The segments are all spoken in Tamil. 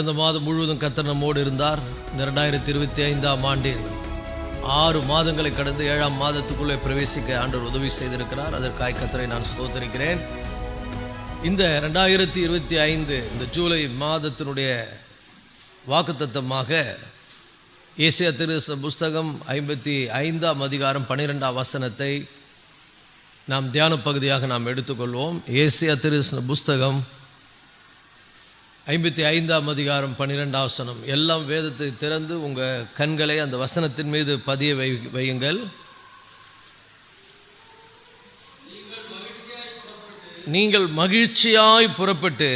கடந்த மாதம் முழுவதும் கர்த்தர் நம்மோடு இருந்தார். இந்த 2025ஆம் ஆண்டின் 6 மாதங்களை கடந்து 7ஆம் மாதத்துக்குள்ளே பிரவேசிக்க ஆண்டவர் உதவி செய்திருக்கிறார். அதற்காக கர்த்தரை நான் ஸ்தோத்திரிக்கிறேன். இந்த 2025 இந்த ஜூலை மாதத்தினுடைய வாக்குத்தத்தமாக ஏசாயா தீர்க்கதரிசன புஸ்தகம் 55ஆம் அதிகாரம் 12ஆம் வசனத்தை நாம் தியான பகுதியாக நாம் எடுத்துக்கொள்வோம். ஏசாயா தீர்க்கதரிசன புஸ்தகம் 55ஆம் அதிகாரம் 12ஆம் வசனம். எல்லாம் வேதத்தை திறந்து உங்கள் கண்களை அந்த வசனத்தின் மீது பதிய வையுங்கள். நீங்கள் மகிழ்ச்சியாய் புறப்பட்டு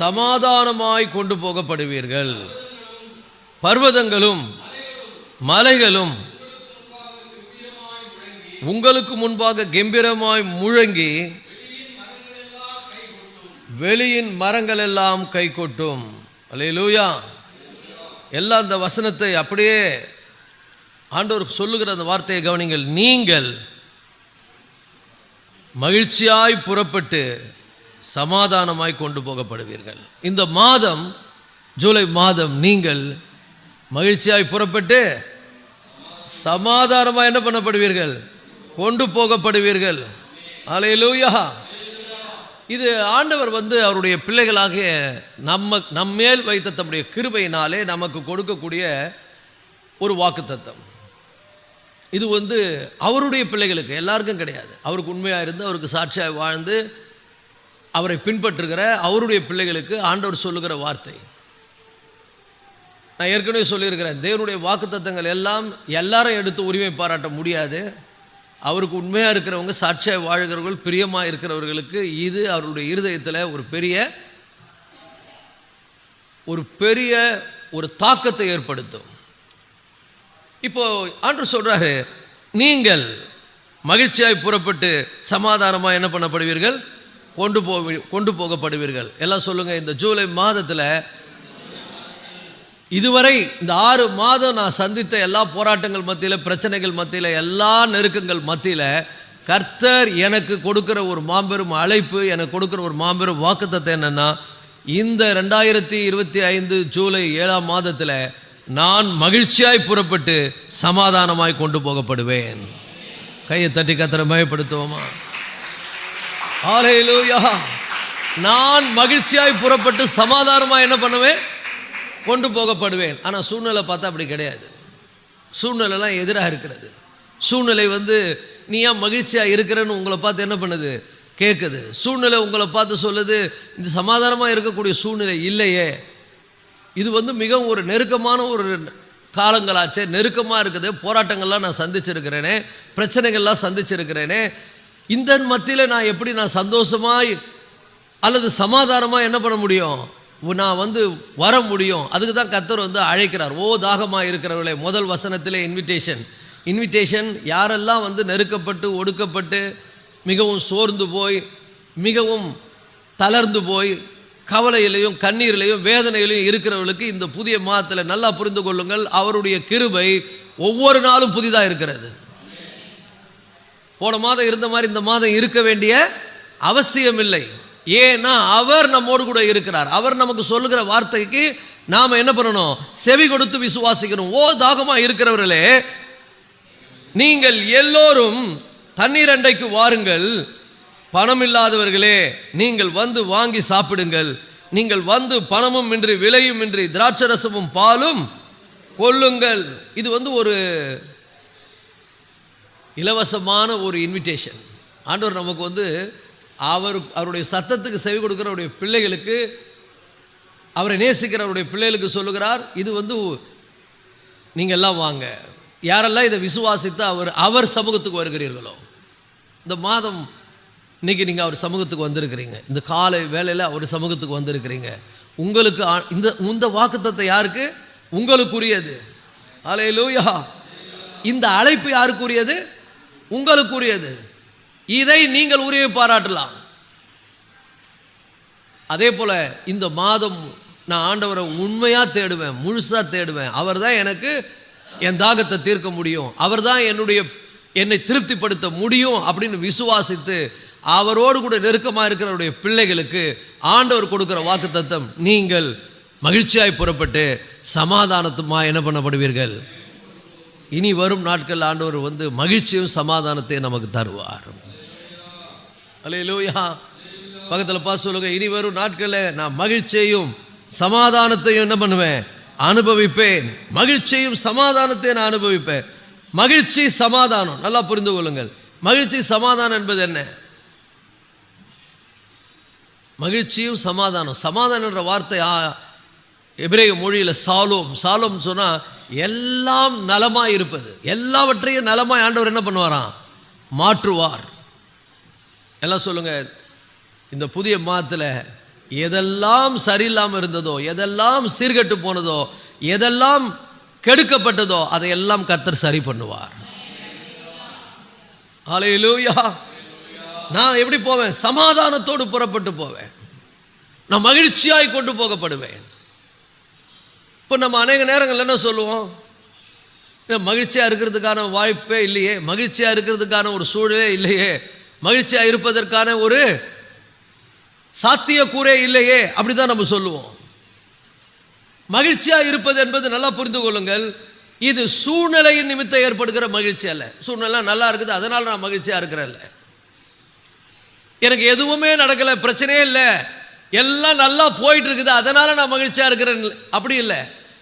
சமாதானமாய் கொண்டு போகப்படுவீர்கள். பர்வதங்களும் மலைகளும் உங்களுக்கு முன்பாக கம்பீரமாய் முழங்கி வெளியின் மரங்கள் எல்லாம் கை கொட்டும். அல்லேலூயா. எல்லாம் அந்த வசனத்தை அப்படியே ஆண்டவர் சொல்லுகிற அந்த வார்த்தையை கவனிங்கள். நீங்கள் மகிழ்ச்சியாய் புறப்பட்டு சமாதானமாய் கொண்டு போகப்படுவீர்கள். இந்த மாதம் ஜூலை மாதம் நீங்கள் மகிழ்ச்சியாய் புறப்பட்டு சமாதானமாய் என்ன பண்ணப்படுவீர்கள்? கொண்டு போகப்படுவீர்கள். அல்லேலூயா. இது ஆண்டவர் அவருடைய பிள்ளைகளாக நம்மேல் வைத்த தம்முடைய கிருபையினாலே நமக்கு கொடுக்கக்கூடிய ஒரு வாக்குத்தத்தம். இது அவருடைய பிள்ளைகளுக்கு எல்லாருக்கும் கிடையாது. அவருக்கு உண்மையாக இருந்து அவருக்கு சாட்சியாக வாழ்ந்து அவரை பின்பற்றுகிற அவருடைய பிள்ளைகளுக்கு ஆண்டவர் சொல்லுகிற வார்த்தை. நான் ஏற்கனவே சொல்லியிருக்கிறேன், தேவனுடைய வாக்குத்தத்தங்கள் எல்லாம் எல்லாரும் எடுத்து உரிமை பாராட்ட முடியாது. அவருக்கு உண்மையாக இருக்கிறவங்க, சாட்சியாக வாழ்கிறவர்கள், பிரியமாக இருக்கிறவர்களுக்கு இது அவருடைய இருதயத்தில் ஒரு பெரிய ஒரு தாக்கத்தை ஏற்படுத்தும். இப்போ ஆண்டவர் சொல்றாரு, நீங்கள் மகிழ்ச்சியாய் புறப்பட்டு சமாதானமாக என்ன பண்ணப்படுவீர்கள்? கொண்டு போகப்படுவீர்கள். எல்லாம் சொல்லுங்க. இந்த ஜூலை மாதத்தில் இதுவரை இந்த 6 மாதம் நான் சந்தித்த எல்லா போராட்டங்கள் மத்தியில், பிரச்சனைகள் மத்தியில், எல்லா நெருக்கங்கள் மத்தியில் கர்த்தர் எனக்கு கொடுக்கிற ஒரு மாபெரும் அழைப்பு, எனக்கு கொடுக்கிற ஒரு மாபெரும் வாக்குத்தத்தை என்னன்னா, இந்த 2025 ஜூலை 7ஆம் மாதத்தில் நான் மகிழ்ச்சியாய் புறப்பட்டு சமாதானமாய் கொண்டு போகப்படுவேன். கையை தட்டி கர்த்தரை மகிமைப்படுத்துவோமா? ஹல்லேலூயா. நான் மகிழ்ச்சியாய் புறப்பட்டு சமாதானமாய் என்ன பண்ணுவேன்? கொண்டு போகப்படுவேன். ஆனால் சூழ்நிலை பார்த்தா அப்படி கிடையாது. சூழ்நிலைலாம் எதிராக இருக்கிறது. சூழ்நிலை நீ ஏன் மகிழ்ச்சியாக இருக்கிறன்னு உங்களை பார்த்து என்ன பண்ணுது? கேட்குது. சூழ்நிலை உங்களை பார்த்து சொல்லுது, இந்த சமாதானமாக இருக்கக்கூடிய சூழ்நிலை இல்லையே. இது மிகவும் ஒரு நெருக்கமான ஒரு காலங்களாச்சே, நெருக்கமாக இருக்குது. போராட்டங்கள்லாம் நான் சந்திச்சிருக்கிறேனே, பிரச்சனைகள்லாம் சந்திச்சிருக்கிறேனே. இந்த மத்தியில் நான் எப்படி நான் சந்தோஷமாய் அல்லது சமாதானமாக என்ன பண்ண முடியும்? நான் வர முடியும். அதுக்கு தான் கர்த்தர் அழைக்கிறார். ஓ தாகமாக இருக்கிறவர்களே. முதல் வசனத்திலே இன்விடேஷன் யாரெல்லாம் நெருக்கப்பட்டு ஒடுக்கப்பட்டு மிகவும் சோர்ந்து போய் மிகவும் தளர்ந்து போய் கவலையிலையும் கண்ணீரிலையும் வேதனையிலையும் இருக்கிறவர்களுக்கு இந்த புதிய மாதத்தில் நல்லா புரிந்து கொள்ளுங்கள், அவருடைய கிருபை ஒவ்வொரு நாளும் புதிதாக இருக்கிறது. போன மாதம் இருந்த மாதிரி இந்த மாதம் இருக்க வேண்டிய அவசியம் இல்லை. ஏன்னா அவர் நம்மோடு கூட இருக்கிறார். அவர் நமக்கு சொல்லுகிற வார்த்தைக்கு நாம் என்ன பண்ணணும்? செவி கொடுத்து விசுவாசிக்கணும். ஓ தாகமா இருக்கிறவர்களே, நீங்கள் எல்லோரும் தண்ணீர் அண்டைக்கு வாருங்கள். பணம் இல்லாதவர்களே, நீங்கள் வாங்கி சாப்பிடுங்கள். நீங்கள் பணமும் இன்றி விலையும் இன்றி திராட்சரசமும் பாலும் கொள்ளுங்கள். இது ஒரு இலவசமான ஒரு இன்விடேஷன். ஆண்டவர் நமக்கு அவருடைய சத்தத்துக்கு செவி கொடுக்கிற அவருடைய பிள்ளைகளுக்கு, அவரை நேசிக்கிற அவருடைய பிள்ளைகளுக்கு சொல்லுகிறார், இது நீங்கள் எல்லாம் வாங்க. யாரெல்லாம் இதை விசுவாசித்து அவர் சமூகத்துக்கு வருகிறீர்களோ, இந்த மாதம் இன்னைக்கு நீங்கள் அவர் சமூகத்துக்கு வந்திருக்கிறீங்க. இந்த காலை வேளையில் அவர் சமூகத்துக்கு வந்திருக்கிறீங்க. உங்களுக்கு இந்த வாக்குத்தத்தம் யாருக்கு? உங்களுக்குரியது. அல்லேலூயா. இந்த அழைப்பு யாருக்குரியது? உங்களுக்குரியது. இதை நீங்கள் உரிமை பாராட்டலாம். அதே போல இந்த மாதம் நான் ஆண்டவரை உண்மையாக தேடுவேன், முழுசாக தேடுவேன். அவர் தான் எனக்கு என் தாகத்தை தீர்க்க முடியும், அவர் தான் என்னை திருப்திப்படுத்த முடியும் அப்படின்னு விசுவாசித்து அவரோடு கூட நெருக்கமாக இருக்கிறவருடைய பிள்ளைகளுக்கு ஆண்டவர் கொடுக்கிற வாக்குத்தத்தம், நீங்கள் மகிழ்ச்சியாய் புறப்பட்டு சமாதானத்துமா என்ன பண்ணப்படுவீர்கள். இனி வரும் நாட்கள் ஆண்டவர் மகிழ்ச்சியும் சமாதானத்தையும் நமக்கு தருவார். அல்லேலூயா. பக்கத்தில் பார்த்து சொல்லுங்க, இனி வரும் நாட்களில் நான் மகிழ்ச்சியையும் சமாதானத்தையும் என்ன பண்ணுவேன், அனுபவிப்பேன். மகிழ்ச்சியும் சமாதானத்தையும் நான் அனுபவிப்பேன். மகிழ்ச்சி சமாதானம் நல்லா புரிந்து கொள்ளுங்கள். மகிழ்ச்சி சமாதானம் என்பது என்ன? மகிழ்ச்சியும் சமாதானம். சமாதானம் என்ற வார்த்தை எபிரேய மொழியில் சாலோம் சொன்னால் எல்லாம் நலமாய் இருப்பது, எல்லாவற்றையும் நலமாய் ஆண்டவர் என்ன பண்ணுவாராம், மாற்றுவார். எல்லாம் சொல்லுங்க, இந்த புதிய மாதத்தில் எதெல்லாம் சரியில்லாமல் இருந்ததோ, எதெல்லாம் சீர்கெட்டு போனதோ, எதெல்லாம் கெடுக்கப்பட்டதோ அதையெல்லாம் கர்த்தர் சரி பண்ணுவார். ஹல்லேலூயா. நான் எப்படி போவேன்? சமாதானத்தோடு புறப்பட்டு போவேன். நான் மகிழ்ச்சியாய் கொண்டு போகப்படுவேன். இப்போ நம்ம அநேக நேரங்கள் என்ன சொல்லுவோம், மகிழ்ச்சியாக இருக்கிறதுக்கான வாய்ப்பே இல்லையே, மகிழ்ச்சியாக இருக்கிறதுக்கான ஒரு சூழலே இல்லையே, மகிழ்ச்சியாக இருப்பதற்கான ஒரு சாத்தியக்கூறே இல்லையே, அப்படி தான் நம்ம சொல்லுவோம். மகிழ்ச்சியாக இருப்பது என்பது நல்லா புரிந்து கொள்ளுங்கள், இது சூழ்நிலையின் நிமித்தம் ஏற்படுகிற மகிழ்ச்சி அல்ல. சூழ்நிலை நல்லா இருக்குது அதனால் நான் மகிழ்ச்சியாக இருக்கிறேன், எனக்கு எதுவுமே நடக்கலை, பிரச்சனையே இல்லை, எல்லாம் நல்லா போயிட்டு இருக்குது அதனால நான் மகிழ்ச்சியாக இருக்கிறேன், அப்படி இல்லை.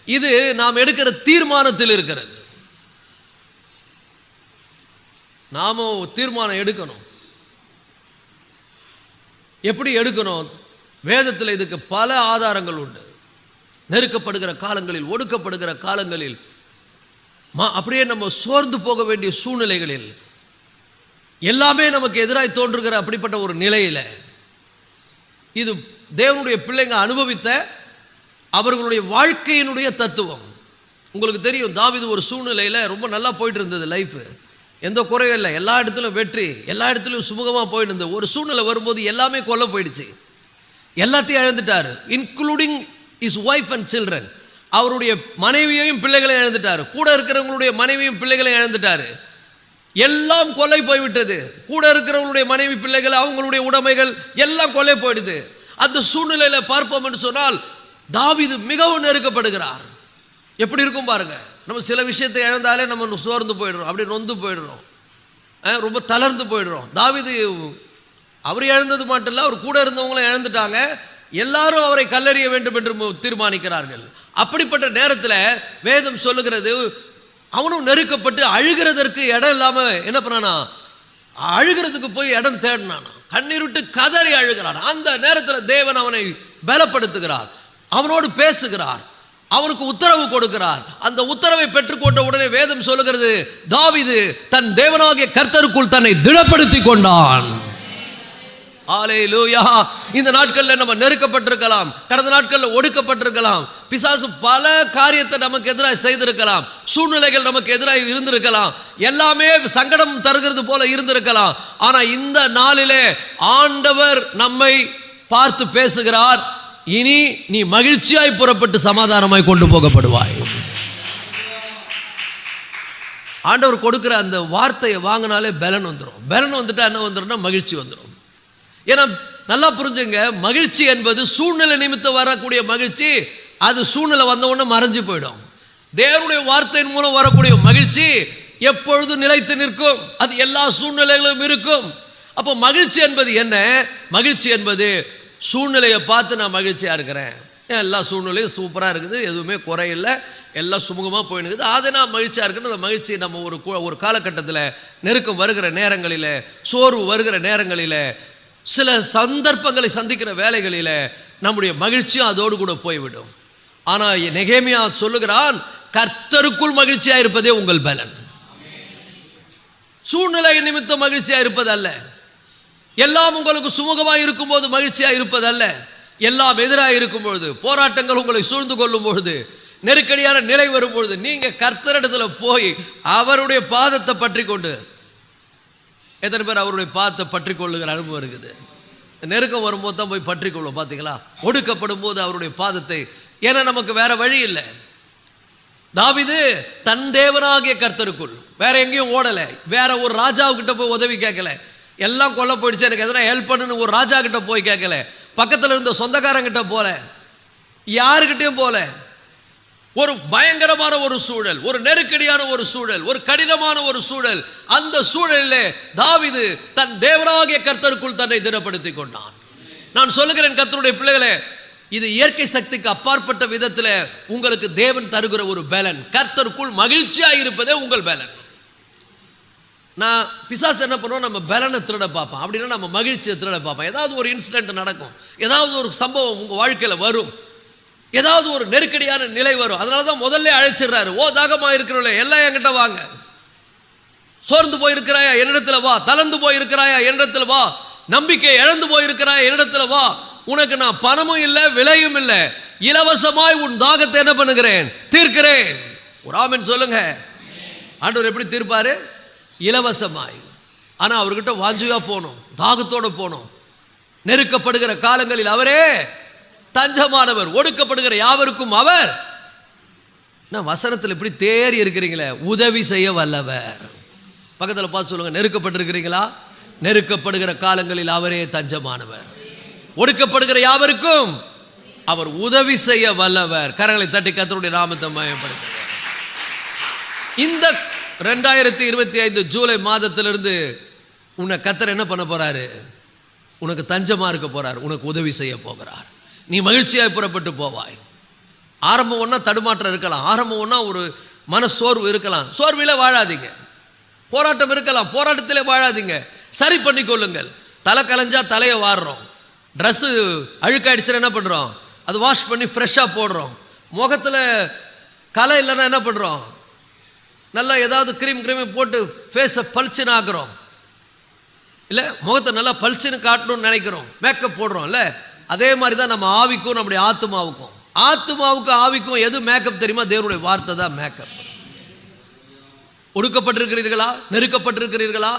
இது நாம் எடுக்கிற தீர்மானத்தில் இருக்கிறது. நாம தீர்மானம் எடுக்கணும். எப்படி எடுக்கணும்? வேதத்தில் இதுக்கு பல ஆதாரங்கள் உண்டு. நெருக்கப்படுகிற காலங்களில், ஒடுக்கப்படுகிற காலங்களில், அப்படியே நம்ம சோர்ந்து போக வேண்டிய சூழ்நிலைகளில், எல்லாமே நமக்கு எதிராய் தோன்றுகிற அப்படிப்பட்ட ஒரு நிலையில், இது தேவனுடைய பிள்ளைங்க அனுபவித்த அவர்களுடைய வாழ்க்கையினுடைய தத்துவம். உங்களுக்கு தெரியும், தாவீது ஒரு சூழ்நிலையில் ரொம்ப நல்லா போயிட்டு இருந்தது, லைஃப் எந்த குறையும் இல்லை, எல்லா இடத்துலையும் வெற்றி, எல்லா இடத்துலையும் சுமூகமாக போயிட்டு இருந்தது. ஒரு சூழ்நிலை வரும்போது எல்லாமே கொல்ல போயிடுச்சு, எல்லாத்தையும் இழந்துட்டார், including his wife and children. அவருடைய மனைவியையும் பிள்ளைகளையும் இழந்துட்டார், கூட இருக்கிறவங்களுடைய மனைவியும் பிள்ளைகளையும் இழந்துட்டார், எல்லாம் கொலை போய்விட்டது. கூட இருக்கிறவங்களுடைய மனைவி பிள்ளைகள், அவங்களுடைய உடைமைகள் எல்லாம் கொலை போயிடுது. அந்த சூழ்நிலையில் பார்ப்போம் என்று சொன்னால் தாவீது மிகவும் நெருக்கப்படுகிறார். எப்படி இருக்கும் பாருங்க. நம்ம சில விஷயத்தை இழந்தாலே நம்ம சோர்ந்து போயிடுறோம், அப்படி நொந்து போயிடுறோம், ரொம்ப தளர்ந்து போயிடுறோம். தாவீது அவர் இழந்தது மட்டும் இல்லை, அவர் கூட இருந்தவங்களும் இழந்துட்டாங்க, எல்லாரும் அவரை கல்லெறிய வேண்டும் என்று தீர்மானிக்கிறார்கள். அப்படிப்பட்ட நேரத்தில் வேதம் சொல்லுகிறது, அவனும் நெருக்கப்பட்டு அழுகிறதற்கு இடம் இல்லாமல் என்ன பண்ணானா, அழுகிறதுக்கு போய் இடம் தேடினானா, கண்ணீர் விட்டு கதறி அழுகிறான். அந்த நேரத்தில் தேவன் அவனை பலப்படுத்துகிறார், அவனோடு பேசுகிறார், அவனுக்கு உத்தரவு கொடுக்கிறார். அந்த உத்தரவை பெற்றுக்கொண்ட உடனே வேதம் சொல்லுகிறது, தாவீது தன் தேவனாகிய கர்த்தருக்குள் தன்னை திடப்படுத்தி கொண்டான். அல்லேலூயா. இந்த நாட்களில் நம்ம நெருக்கப்பட்டிருக்கலாம், கடந்த நாட்களில் ஒடுக்கப்பட்டிருக்கலாம், பிசாசு பல காரியத்தை நமக்கு எதிராக செய்திருக்கலாம், சூழ்நிலைகள் நமக்கு எதிராக இருந்திருக்கலாம், எல்லாமே சங்கடம் தருகிறது போல இருந்திருக்கலாம். ஆனால் இந்த நாளிலே ஆண்டவர் நம்மை பார்த்து பேசுகிறார், இனி நீ மகிழ்ச்சியாய் புறப்பட்டு சமாதானமாய் கொண்டு போகப்படுவாய். ஆண்டவர் கொடுக்கிற அந்த வார்த்தையை வாங்கினாலே பலன் வந்துடும். பலன் வந்துட்டா என்ன வந்துடும்னா மகிழ்ச்சி வந்துடும். ஏன்னா நல்லா புரிஞ்சுங்க, மகிழ்ச்சி என்பது சூழ்நிலை நிமித்தம் வரக்கூடிய மகிழ்ச்சி, அது சூழ்நிலை வந்த உடனே மறைஞ்சு போயிடும். தேவனுடைய வார்த்தையின் மூலம் வரக்கூடிய மகிழ்ச்சி எப்பொழுதும் நிலைத்து நிற்கும், அது எல்லா சூழ்நிலைகளும் இருக்கும். அப்போ மகிழ்ச்சி என்பது என்ன? மகிழ்ச்சி என்பது சூழ்நிலையை பார்த்து நான் மகிழ்ச்சியாக இருக்கிறேன், எல்லா சூழ்நிலையும் சூப்பராக இருக்குது, எதுவுமே குறையில்லை, எல்லாம் சுமூகமாக போயிடுக்குது, அதை நான் மகிழ்ச்சியாக இருக்கிறேன். அந்த மகிழ்ச்சி நம்ம ஒரு காலகட்டத்தில் நெருக்கம் வருகிற நேரங்களில், சோர்வு வருகிற நேரங்களில், சில சந்தர்ப்பங்களை சந்திக்கிற வேலைகளில் நம்முடைய மகிழ்ச்சியும் அதோடு கூட போய்விடும். ஆனால் நெகேமியா சொல்லுகிறான், கர்த்தருக்குள் மகிழ்ச்சியாக இருப்பதே உங்கள் பலன். சூழ்நிலை நிமித்தம் மகிழ்ச்சியாக இருப்பதல்ல, எல்லாம் உங்களுக்கு சுமூகமாக இருக்கும்போது மகிழ்ச்சியாக இருப்பதல்ல, எல்லாம் எதிராக இருக்கும்பொழுது, போராட்டங்கள் உங்களை சூழ்ந்து கொள்ளும் பொழுது, நெருக்கடியான நிலை வரும்பொழுது, நீங்கள் கர்த்தரிடத்தில் போய் அவருடைய பாதத்தை பற்றி கொண்டு, எத்தனை பேர் அவருடைய பாதத்தை பற்றி கொள்ளுகிற அனுபவம் இருக்குது? நெருக்கம் வரும்போது தான் போய் பற்றி கொள்ளும், பார்த்தீங்களா? ஒடுக்கப்படும் போது அவருடைய பாதத்தை, ஏன்னா நமக்கு வேற வழி இல்லை. தாவீது தன் தேவனாகிய கர்த்தருக்குள், வேற எங்கேயும் ஓடலை, வேற ஒரு ராஜாவுக்கிட்ட போய் உதவி கேட்கல, எல்லாம் கொல்ல போயிடுச்சு, எனக்கு எதனா ஹெல்ப் பண்ணுன்னு ஒரு ராஜா கிட்ட போய் கேட்கல, பக்கத்தில் இருந்த சொந்தக்காரங்கிட்ட போல, யாருக்கிட்டையும் போல. ஒரு பயங்கரமான ஒரு சூழல், ஒரு நெருக்கடியான ஒரு சூழல், ஒரு கடினமான ஒரு சூழல். அந்த சூழலிலே தாவீது தன் தேவனாகிய கர்த்தருக்குள் தன்னை திடப்படுத்திக் கொண்டான். நான் சொல்லுகிறேன் கர்த்தருடைய பிள்ளைகளே, இது இயற்கை சக்திக்கு அப்பாற்பட்ட விதத்தில் உங்களுக்கு தேவன் தருகிற ஒரு பலன். கர்த்தருக்குள் மகிழ்ச்சியாக இருப்பதே உங்கள் பலன். நான் பிசாசு என்ன பண்ணுவோம், நம்ம பலனை திருட பார்ப்போம், அப்படின்னா நம்ம மகிழ்ச்சியை திருட பார்ப்போம். ஏதாவது ஒரு இன்சிடென்ட் நடக்கும், ஏதாவது ஒரு சம்பவம் உங்கள் வாழ்க்கையில் வரும், ஏதாவது ஒரு நெருக்கடியான நிலை வரும். அதனால தான் முதல்ல அழைச்சிடுறாரு, ஓ தாகமாக இருக்கிறவங்களே எல்லாம் என்கிட்ட வாங்க, சோர்ந்து போயிருக்கிறாயா என்னிடத்தில் வா, தளர்ந்து போயிருக்கிறாயா என்னிடத்தில் வா, நம்பிக்கை இழந்து போயிருக்கிறாயா என்னிடத்தில் வா, உனக்கு நான் பணமும் இல்லை விலையும் இல்லை, இலவசமாய் உன் தாகத்தை என்ன பண்ணுகிறேன், தீர்க்கிறேன். ஒரு ஆமென் சொல்லுங்க. ஆண்டவர் எப்படி தீர்ப்பாரு? இலவசமாய். ஆனால் அவர்கிட்ட வாஞ்சியா போகணும், தாகத்தோடு போகணும். நெருக்கப்படுகிற காலங்களில் அவரே தஞ்சமானவர், ஒடுக்கப்படுகிற யாவருக்கும் அவர். நான் வசனத்தில் இப்படி தேறி இருக்கிறீங்களே, உதவி செய்ய வல்லவர். பக்கத்தில் பார்த்து சொல்லுங்க, நெருக்கப்பட்டிருக்கிறீங்களா? நெருக்கப்படுகிற காலங்களில் அவரே தஞ்சமானவர், ஒடுக்கப்படுகிற யாவருக்கும் அவர் உதவி செய்ய வல்லவர். கரங்களை தட்டி கர்த்தருடைய நாமத்தை மகிமைப்படுத்துங்க. இந்த 2025 ஜூலை மாதத்திலிருந்து உன்னை கர்த்தர் என்ன பண்ண போறாரு? உனக்கு தஞ்சமா இருக்க போறார், உனக்கு உதவி செய்ய போகிறார். நீ மகிழ்ச்சியாய் புறப்பட்டு போவாய். ஆரம்பம் ஒன்றா தடுமாற்றம் இருக்கலாம், ஆரம்பம் ஒன்றா ஒரு மன சோர்வு இருக்கலாம். சோர்வில வாழாதீங்க. போராட்டம் இருக்கலாம், போராட்டத்திலே வாழாதீங்க. சரி பண்ணி கொள்ளுங்கள். தலை கலைஞ்சா தலையை வாடுறோம், ட்ரெஸ்ஸு அழுக்காயிடுச்சுன்னா என்ன பண்ணுறோம், அது வாஷ் பண்ணி ஃப்ரெஷ்ஷாக போடுறோம். முகத்தில் களை இல்லைன்னா என்ன பண்ணுறோம், நல்லா ஏதாவது க்ரீம் போட்டு ஃபேஸை பளிச்சுன்னு ஆக்குறோம். இல்லை, முகத்தை நல்லா பளிச்சுன்னு காட்டணும்னு நினைக்கிறோம், மேக்கப் போடுறோம். இல்லை, அதே மாதிரி தான் நம்ம ஆவிக்கும் நம்முடைய ஆத்மாவுக்கும். ஆவிக்கும் எது மேக்கப் தெரியுமா? தேவனுடைய வார்த்தை தான் மேக்கப். ஒடுக்கப்பட்டிருக்கிறீர்களா? நெருக்கப்பட்டிருக்கிறீர்களா?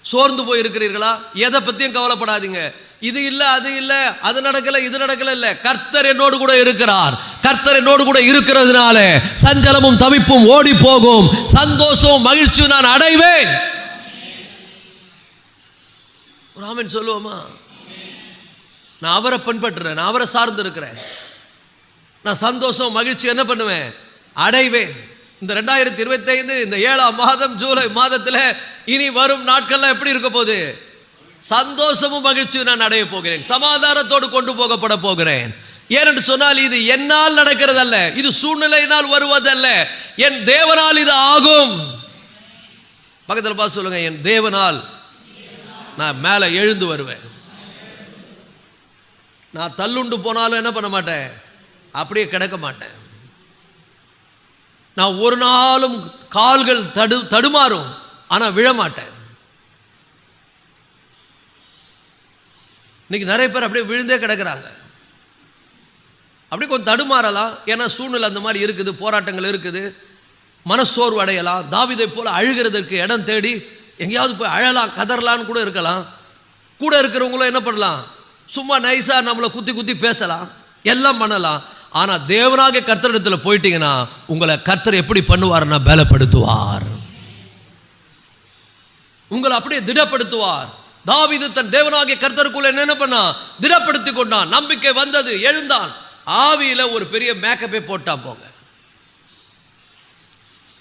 சோர்ந்து போயிருக்கிறீர்களா? எதை பற்றியும் கவலைப்படாதீங்க. இது இல்லை, அது இல்லை, அது நடக்கலை, இது நடக்கலை. இல்லை, கர்த்தர் என்னோடு கூட இருக்கிறார். கர்த்தர் என்னோடு கூட இருக்கிறதுனால சஞ்சலமும் தவிப்பும் ஓடி போகும், சந்தோஷம் மகிழ்ச்சியும் நான் அடைவேன். ஒரு ஆமென் சொல்லுவோமா? நான் அவரை பின்பற்றுறேன், நான் அவரை சார்ந்து இருக்கிறேன், நான் சந்தோஷம் மகிழ்ச்சி என்ன பண்ணுவேன், அடைவேன். இந்த 2025 இந்த 7ஆம் மாதம் ஜூலை மாதத்தில் இனி வரும் நாட்கள்லாம் எப்படி இருக்க போகுது? சந்தோஷமும் மகிழ்ச்சியும் நான் அடைய போகிறேன், சமாதானத்தோடு கொண்டு போகப்பட போகிறேன். ஏனென்று சொன்னால் இது என்னால் நடக்கிறதல்ல, இது சூழ்நிலையினால் வருவதல்ல, என் தேவனால் இது ஆகும். பக்கத்தில் பார்த்து சொல்லுங்க, என் தேவனால் நான் மேலே எழுந்து வருவேன். நான் தள்ளுண்டு போனாலும் என்ன பண்ண மாட்டேன், அப்படியே கிடக்க மாட்டேன். நான் ஒரு நாளும் கால்கள் தடுமாறும், ஆனால் விழமாட்டேன். இன்னைக்கு நிறைய பேர் அப்படியே விழுந்தே கிடக்கிறாங்க. அப்படியே கொஞ்சம் தடுமாறலாம், ஏன்னா சூழ்நிலை அந்த மாதிரி இருக்குது, போராட்டங்கள் இருக்குது, மனசோர்வு அடையலாம். தாவீதை போல அழுகிறதற்கு இடம் தேடி எங்கேயாவது போய் அழலாம், கதறலான்னு கூட இருக்கலாம். கூட இருக்கிறவங்களும் என்ன பண்ணலாம், சும்மா நைஸாக நம்மளை குத்தி குத்தி பேசலாம், எல்லாம் பண்ணலாம். ஆனால் தேவனாக கர்த்தரிடத்தில் போயிட்டீங்கன்னா உங்களை கர்த்தர் எப்படி பண்ணுவார்னா பலப்படுத்துவார், உங்களை அப்படியே திடப்படுத்துவார். தாவீது தன் தேவனாகிய கர்த்தருக்குள்ள என்ன பண்ணா, திடப்படுத்தி கொண்டான். நம்பிக்கை வந்தது, எழுந்தான். ஆவியில ஒரு பெரிய மேக்கப்பை போட்டான். போங்க,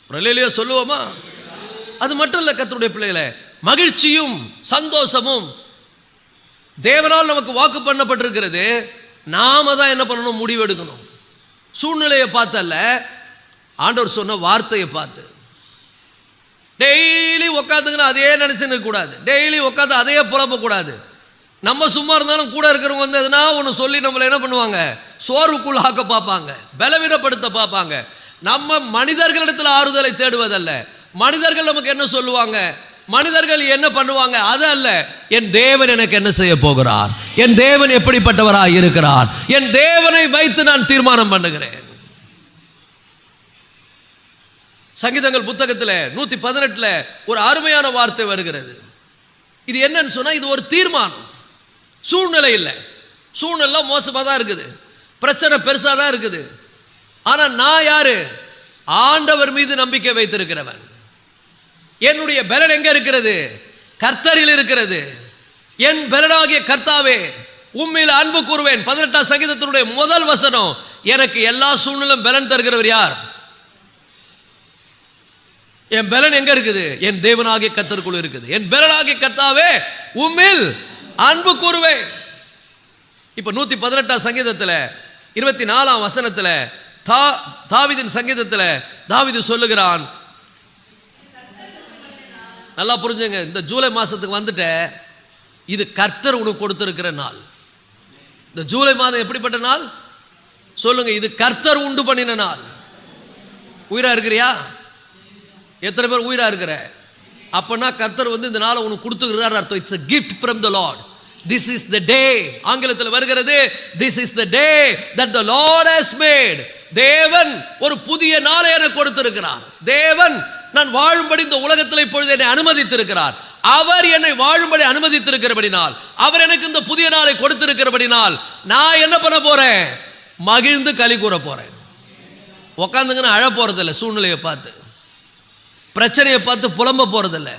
அல்லேலூயா சொல்லுவோமா? அது மட்டும் இல்லை கர்த்தருடைய பிள்ளைகளே, மகிழ்ச்சியும் சந்தோஷமும் தேவனால் நமக்கு வாக்கு பண்ணப்பட்டிருக்கிறது. நாம தான் என்ன பண்ணணும், முடிவெடுக்கணும். சூழ்நிலையை பார்த்தல்ல, ஆண்டவர் சொன்ன வார்த்தையை பார்த்து. டெய்லி உட்காந்துங்கன்னா அதையே நினைச்சுன்னு கூடாது, டெய்லி உட்காந்து அதையே புலம்பக்கூடாது. நம்ம சும்மா இருந்தாலும் கூட இருக்கிறவங்க வந்து எதுனா ஒன்று சொல்லி நம்மளை என்ன பண்ணுவாங்க, சோர்வுக்குள் ஆக்க பார்ப்பாங்க, பலவீனப்படுத்த பார்ப்பாங்க. நம்ம மனிதர்களிடத்தில் ஆறுதலை தேடுவதல்ல, மனிதர்கள் நமக்கு என்ன சொல்லுவாங்க, மனிதர்கள் என்ன பண்ணுவாங்க, அது அல்ல. என் தேவன் எனக்கு என்ன செய்ய போகிறார், என் தேவன் எப்படிப்பட்டவராக இருக்கிறார், என் தேவனை வைத்து நான் தீர்மானம் பண்ணுகிறேன். சங்கீதங்கள் புத்தகத்தில் 118 ஒரு அருமையான வார்த்தை வருகிறது. இது என்னன்னு சொன்னா, இது ஒரு தீர்மானம். சூழ்நிலை இல்லை, சூழ்நிலை மோசமாக தான் இருக்குது, பிரச்சனை பெருசாக தான் இருக்குது. ஆனால் நான் யாரு, ஆண்டவர் மீது நம்பிக்கை வைத்திருக்கிறவன். என்னுடைய பலன் எங்க இருக்கிறது, கர்த்தரில் இருக்கிறது. என் பலனாகிய கர்த்தாவே உம்மில் அன்பு கூறுவேன். 18ஆம் சங்கீதத்தினுடைய முதல் வசனம். எனக்கு எல்லா சூழ்நிலும் பலன் தருகிறவர் யார்? என் பலன் எங்க இருக்குது? என் தேவனாகிய கர்த்தருக்குள் இருக்குது. என் பலனாகிய கர்த்தாவே உம்மில் அன்பு கூறுவேன். இப்ப 118ஆம் சங்கீதத்துல 24ஆம் வசனத்துல தாவீதின் சங்கீதத்துல தாவீது சொல்லுகிறான், நல்லா புரிஞ்சுங்க, இந்த ஜூலை மாசத்துக்கு வந்துட்ட, இது கர்த்தர் உனக்கு கொடுத்திருக்கிற நாள். இந்த ஜூலை மாதம் எப்படிப்பட்ட நாள் சொல்லுங்க? இது கர்த்தர் உண்டு பண்ணின நாள். உயிரா இருக்கிறியா? எத்தனை பேர் உயிரா இருக்கிற? அப்பனா கர்த்தர் இந்த நாளை உனக்கு கொடுத்துக்கிறார் அர்த்தம். It's a gift from the Lord. This is the day. ஆங்கிலத்தில் வருகிறது, this is the day that the Lord has made. தேவன் ஒரு புதிய நாளை எனக்கு கொடுத்திருக்கிறார். தேவன் நான் வாழும்படி இந்த உலகத்தில் இப்பொழுது என்னை அனுமதித்திருக்கிறார். அவர் என்னை வாழும்படி அனுமதித்திருக்கிறபடினால், அவர் எனக்கு இந்த புதிய நாளை கொடுத்திருக்கிறபடினால், நான் என்ன பண்ண போறேன்? மகிழ்ந்து களி கூற போறேன். உக்காந்துங்கன்னு அழ போறதில்லை, சூழ்நிலையை பார்த்து பிரச்சனையை பார்த்து புலம்ப போறதில்லை,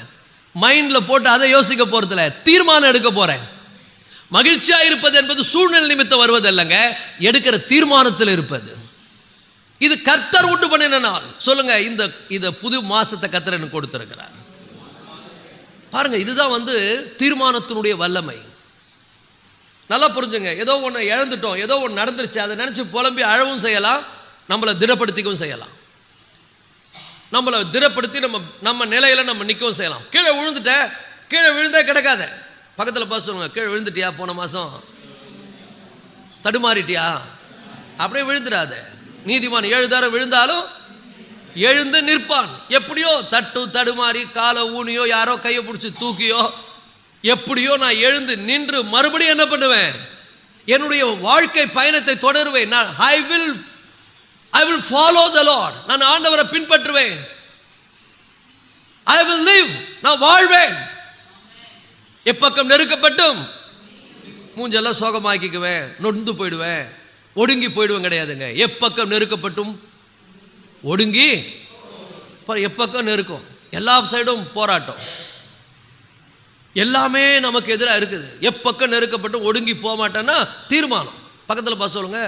மைண்ட்ல போட்டு அதை யோசிக்க போறதில்லை, தீர்மானம் எடுக்க போறேன். மகிழ்ச்சியா இருப்பது என்பது சூழ்நிலை நிமித்தம் வருவதல்லங்க, எடுக்கிற தீர்மானத்தில் இருப்பது. இது கர்த்தர் உண்டு பண்ணின நாள். சொல்லுங்க, இந்த புது மாசத்தை கர்த்தர் எனக்கு கொடுத்திருக்கிறார். பாருங்க, இதுதான் தீர்மானத்தினுடைய வல்லமை. நல்லா புரிஞ்சுங்க. ஏதோ ஒன்று இழந்துட்டோம், ஏதோ ஒன்று நடந்துருச்சு, அதை நினைச்சு புலம்பி அழவும் செய்யலாம், நம்மளை திடப்படுத்திக்கவும் செய்யலாம். நம்மளை திடப்படுத்தி நம்ம நிலையில நம்ம நிற்கவும் செய்யலாம். கீழே விழுந்துட்ட, கீழே விழுந்தே கிடக்காத. பக்கத்தில் பார்த்து சொல்லுங்க, கீழே விழுந்துட்டியா? போன மாசம் தடுமாறிட்டியா? அப்படியே விழுந்துடாத. நீதிமான் 7 தடவை விழுந்தாலும் எழுந்து நிற்பான். எப்படியோ தடுமாறி காலை ஊனியோ யாரோ கையை பிடிச்சி தூக்கியோ எப்படியோ நான் எழுந்து நின்று மறுபடியும் என்ன பண்ணுவேன்? என்னுடைய வாழ்க்கை பயணத்தை தொடருவேன். நான் I will follow the Lord. நான் ஆண்டவரை பின்பற்றுவேன். I will live. நான் வாழ்வேன். எப்பக்கம் நெருக்கப்பட்டும் மூஞ்செல்லாம் சோகமாக்கிக்குவேன், நொந்து போயிடுவேன், ஒடுங்கி போயிடுவேன் கிடையாதுங்க. எப்பக்கம் நெருக்கப்பட்டும் ஒடுங்கி, எப்பக்கம் நெருக்கும், எல்லா சைடும் போராட்டம், எல்லாமே நமக்கு எதிராக இருக்குது. எப்பக்கம் நெருக்கப்பட்டும் ஒடுங்கி போக மாட்டேன்னா தீர்மானம். பக்கத்தில் பார்த்து சொல்லுங்க,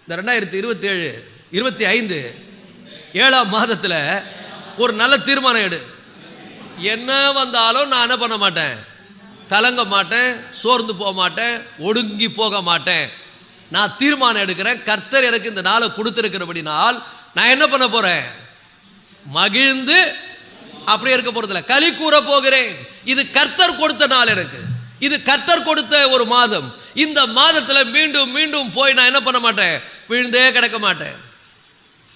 இந்த 2027 25 7ஆம் மாதத்தில் ஒரு நல்ல தீர்மானம் எடு. என்ன வந்தாலும் நான் என்ன பண்ண மாட்டேன்? கலங்க மாட்டேன், சோர்ந்து போக மாட்டேன், ஒடுங்கி போக மாட்டேன். நான் தீர்மானம் எடுக்கிறேன். கர்த்தர் எனக்கு இந்த நாளை கொடுத்திருக்கிறபடினால் நான் என்ன பண்ண போறேன்? மகிழ்ந்து அப்படியே இருக்க போறதில்ல, களி கூற போகிறேன். இது கர்த்தர் கொடுத்த நாள் எனக்கு. இது கர்த்தர் கொடுத்த ஒரு மாதம். இந்த மாதத்தில் மீண்டும் மீண்டும் போய் நான் என்ன பண்ண மாட்டேன்? விழுந்தே கிடக்க மாட்டேன்.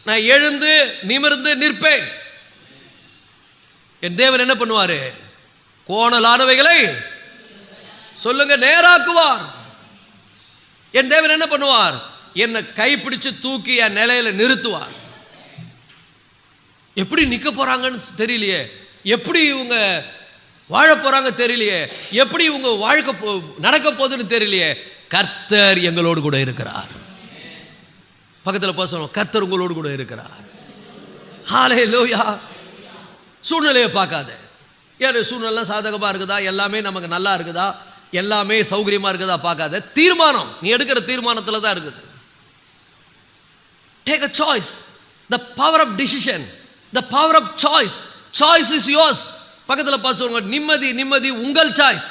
நான் எழுந்து நிமிர்ந்து நிற்பேன். என் தேவன் என்ன பண்ணுவாரு? கோணலானவைகளை சொல்லுங்க நேராக்குவார். என் தேவன் என்ன பண்ணுவார்? என்னை கைப்பிடிச்சு தூக்கி என் நிலையில நிறுத்துவார். எப்படி நிக்க போறாங்கன்னு தெரியலையே, எப்படி இவங்க வாழ போறாங்க தெரியலையே, எப்படி இவங்க வாழ்க்கை நடக்க போகுதுன்னு தெரியலையே, கர்த்தர் எங்களோடு கூட இருக்கிறார். பக்கத்தில் பேசணும், கர்த்தர் உங்களோடு கூட இருக்கிறார். ஹல்லேலூயா. சூழ்நிலையை பார்க்காத. ஏன் சூழ்நிலை சாதகமாக இருக்குதா, எல்லாமே நமக்கு நல்லா இருக்குதா, எல்லாமே சௌகரியமாக இருக்குதா பார்க்காத. தீர்மானம், நீ எடுக்கிற தீர்மானத்தில் தான் இருக்குது. Take a choice. The power of decision, the power of choice. Choice is yours. பக்கத்தில் பார்த்து சொல்லுங்க, நிம்மதி நிம்மதி உங்கள் சாய்ஸ்.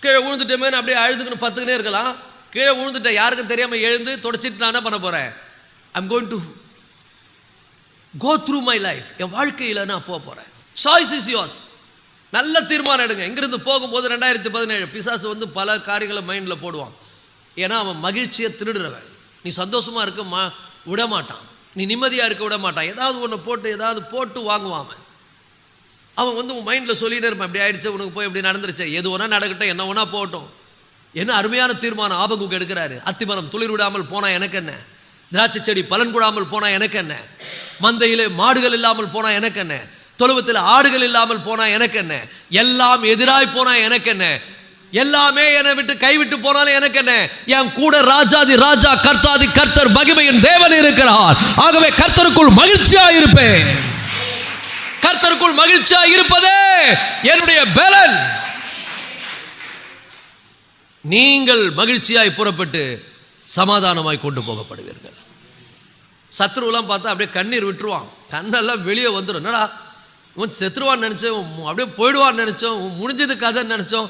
கீழே விழுந்துட்டேமே அப்படியே அழுதுக்குன்னு பத்துக்கினே இருக்கலாம். கீழே விழுந்துட்ட யாருக்கும் தெரியாமல் எழுந்து தொடச்சிட்டு நான் என்ன பண்ண போகிறேன்? I'm going to go through my life. என் வாழ்க்கையில் நான் போக போகிறேன். Choice is yours. நல்ல தீர்மானம் எடுங்க. இங்கிருந்து போகும்போது 2017 பிசாசு பல காரியங்களை மைண்டில் போடுவான். ஏன்னா அவன் மகிழ்ச்சியை திருடுறவன். நீ சந்தோஷமாக இருக்க விட மாட்டான், நீ நிம்மதியாக இருக்க விட மாட்டான். ஏதாவது ஒன்று போட்டு வாங்குவான். அவன் உன் மைண்டில் சொல்லிகிட்டே இருப்பான், இப்படி ஆயிடுச்சு, உனக்கு போய் இப்படி நடந்துருச்சு, எது ஒன்றா நடக்கட்டும், என்ன ஒன்றா போகட்டும். என்ன அருமையான தீர்மானம் ஆபகுக்கு எடுக்கிறாரு. அத்திமரம் துளிர் விடாமல் போனால் எனக்கு என்ன, திராட்சை செடி பலன் கூடாமல் போனால் எனக்கு என்ன, மந்தையிலே மாடுகள் இல்லாமல் போனால் எனக்கு என்ன, தொழுவத்தில் ஆடுகள் இல்லாமல் போனால் எனக்கு என்ன, எல்லாம் எதிராய் போனால் எனக்கு என்ன, எல்லாமே என்னை விட்டு கைவிட்டு போனாலும் எனக்கு என்ன, என் கூட ராஜாதி ராஜா கர்த்தாதி கர்த்தர் மகிமையின் தேவன் இருக்கிறார். ஆகவே கர்த்தருக்குள் மகிழ்ச்சியா இருப்பேன். கர்த்தருக்குள் மகிழ்ச்சியா இருப்பதே என்னுடைய பலன். நீங்கள் மகிழ்ச்சியாய் புறப்பட்டு சமாதானமாய் கொண்டு போகப்படுவீர்கள். சத்ருவெல்லாம் பார்த்தா அப்படியே கண்ணீர் விட்டுருவான், கண்ணெல்லாம் வெளியே வந்துடும். என்னடா இவன் செத்துருவான்னு நினச்சோம், அப்படியே போயிடுவான்னு நினச்சோம், முடிஞ்சது கதைன்னு நினச்சோம்,